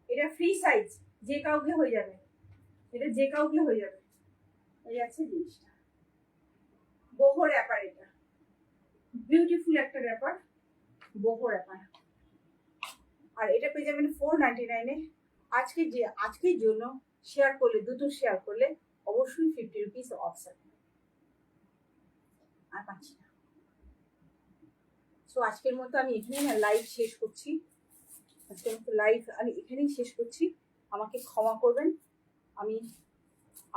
এটা ফ্রি সাইজ, যে কাউকে হয়ে যাবে, এটা যে কাউকে হয়ে যাবে। এই আছে জিনিসটা, বহু র্যাপার, এটা বিউটিফুল একটা র্যাপার, বহু র্যাপার। আর এটা পেয়ে যাবেন 499 এ। আজকের জন্য শেয়ার করলে, দুটো শেয়ার করলে অবশ্যই 50 রুপিস অফ যাবে। আর পাচ্ছি না। সো আজকের মতো আমি এখানেই লাইভ শেষ করছি, আজকের মতো লাইভ আমি এখানেই শেষ করছি। আমাকে ক্ষমা করবেন, আমি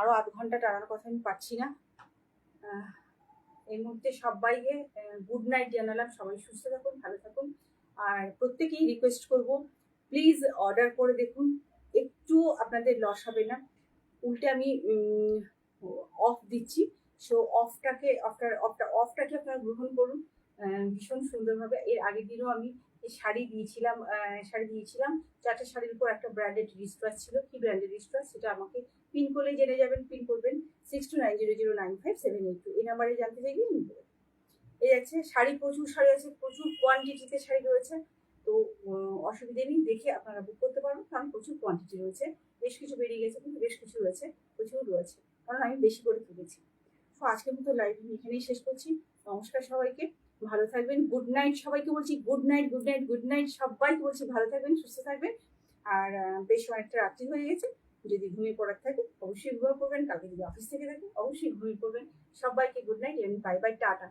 আরো আধ ঘন্টা টানার কথা আমি পাচ্ছি না। এই মুহূর্তে সবাইকে গুড নাইট জানালাম। সবাই সুস্থ থাকুন, ভালো থাকুন। আর প্রত্যেকেই রিকোয়েস্ট করব, প্লিজ অর্ডার করে দেখুন, একটু আপনাদের লস হবে না। উল্টে আমি অফ দিচ্ছি, সো অফটাকে আপনারা গ্রহণ করুন ভীষণ সুন্দরভাবে। এর আগের দিনও আমি শাড়ি দিয়েছিলাম, 4টে শাড়ির উপর একটা ব্র্যান্ডেড রিস্টওয়াচ ছিল। কি ব্র্যান্ডেড রিস্টওয়াচ সেটা আমাকে পিন করলে জেনে যাবেন। পিন করবেন 6290095782, এই নাম্বারে জানতে চাইলে আমি বলবো। এই আছে শাড়ি, প্রচুর শাড়ি আছে, প্রচুর কোয়ান্টিটিতে শাড়ি রয়েছে, তো অসুবিধে নেই, দেখে আপনারা বুক করতে পারবেন, কারণ প্রচুর কোয়ান্টিটি রয়েছে। বেশ কিছু বেরিয়ে গেছে, কিন্তু বেশ কিছু রয়েছে, প্রচুর রয়েছে, কারণ আমি বেশি করে তুলেছি। তো আজকের মতো লাইভ আমি এখানেই শেষ করছি। নমস্কার সবাইকে, ভালো থাকবেন। গুড নাইট সবাইকে বলছি, good night, good night, good night সবাইকে বলছি, ভালো থাকবেন, সুস্থ থাকবেন। আর বেশ অনেকটা রাত্রি হয়ে গেছে, যদি ঘুমিয়ে পড়ার থাকে অবশ্যই ঘুমিয়ে পড়বেন, কালকে যদি অফিস থেকে থাকে অবশ্যই ঘুমিয়ে পড়বেন। সবাইকে গুড নাইট এবং বাই বাই, টাটা।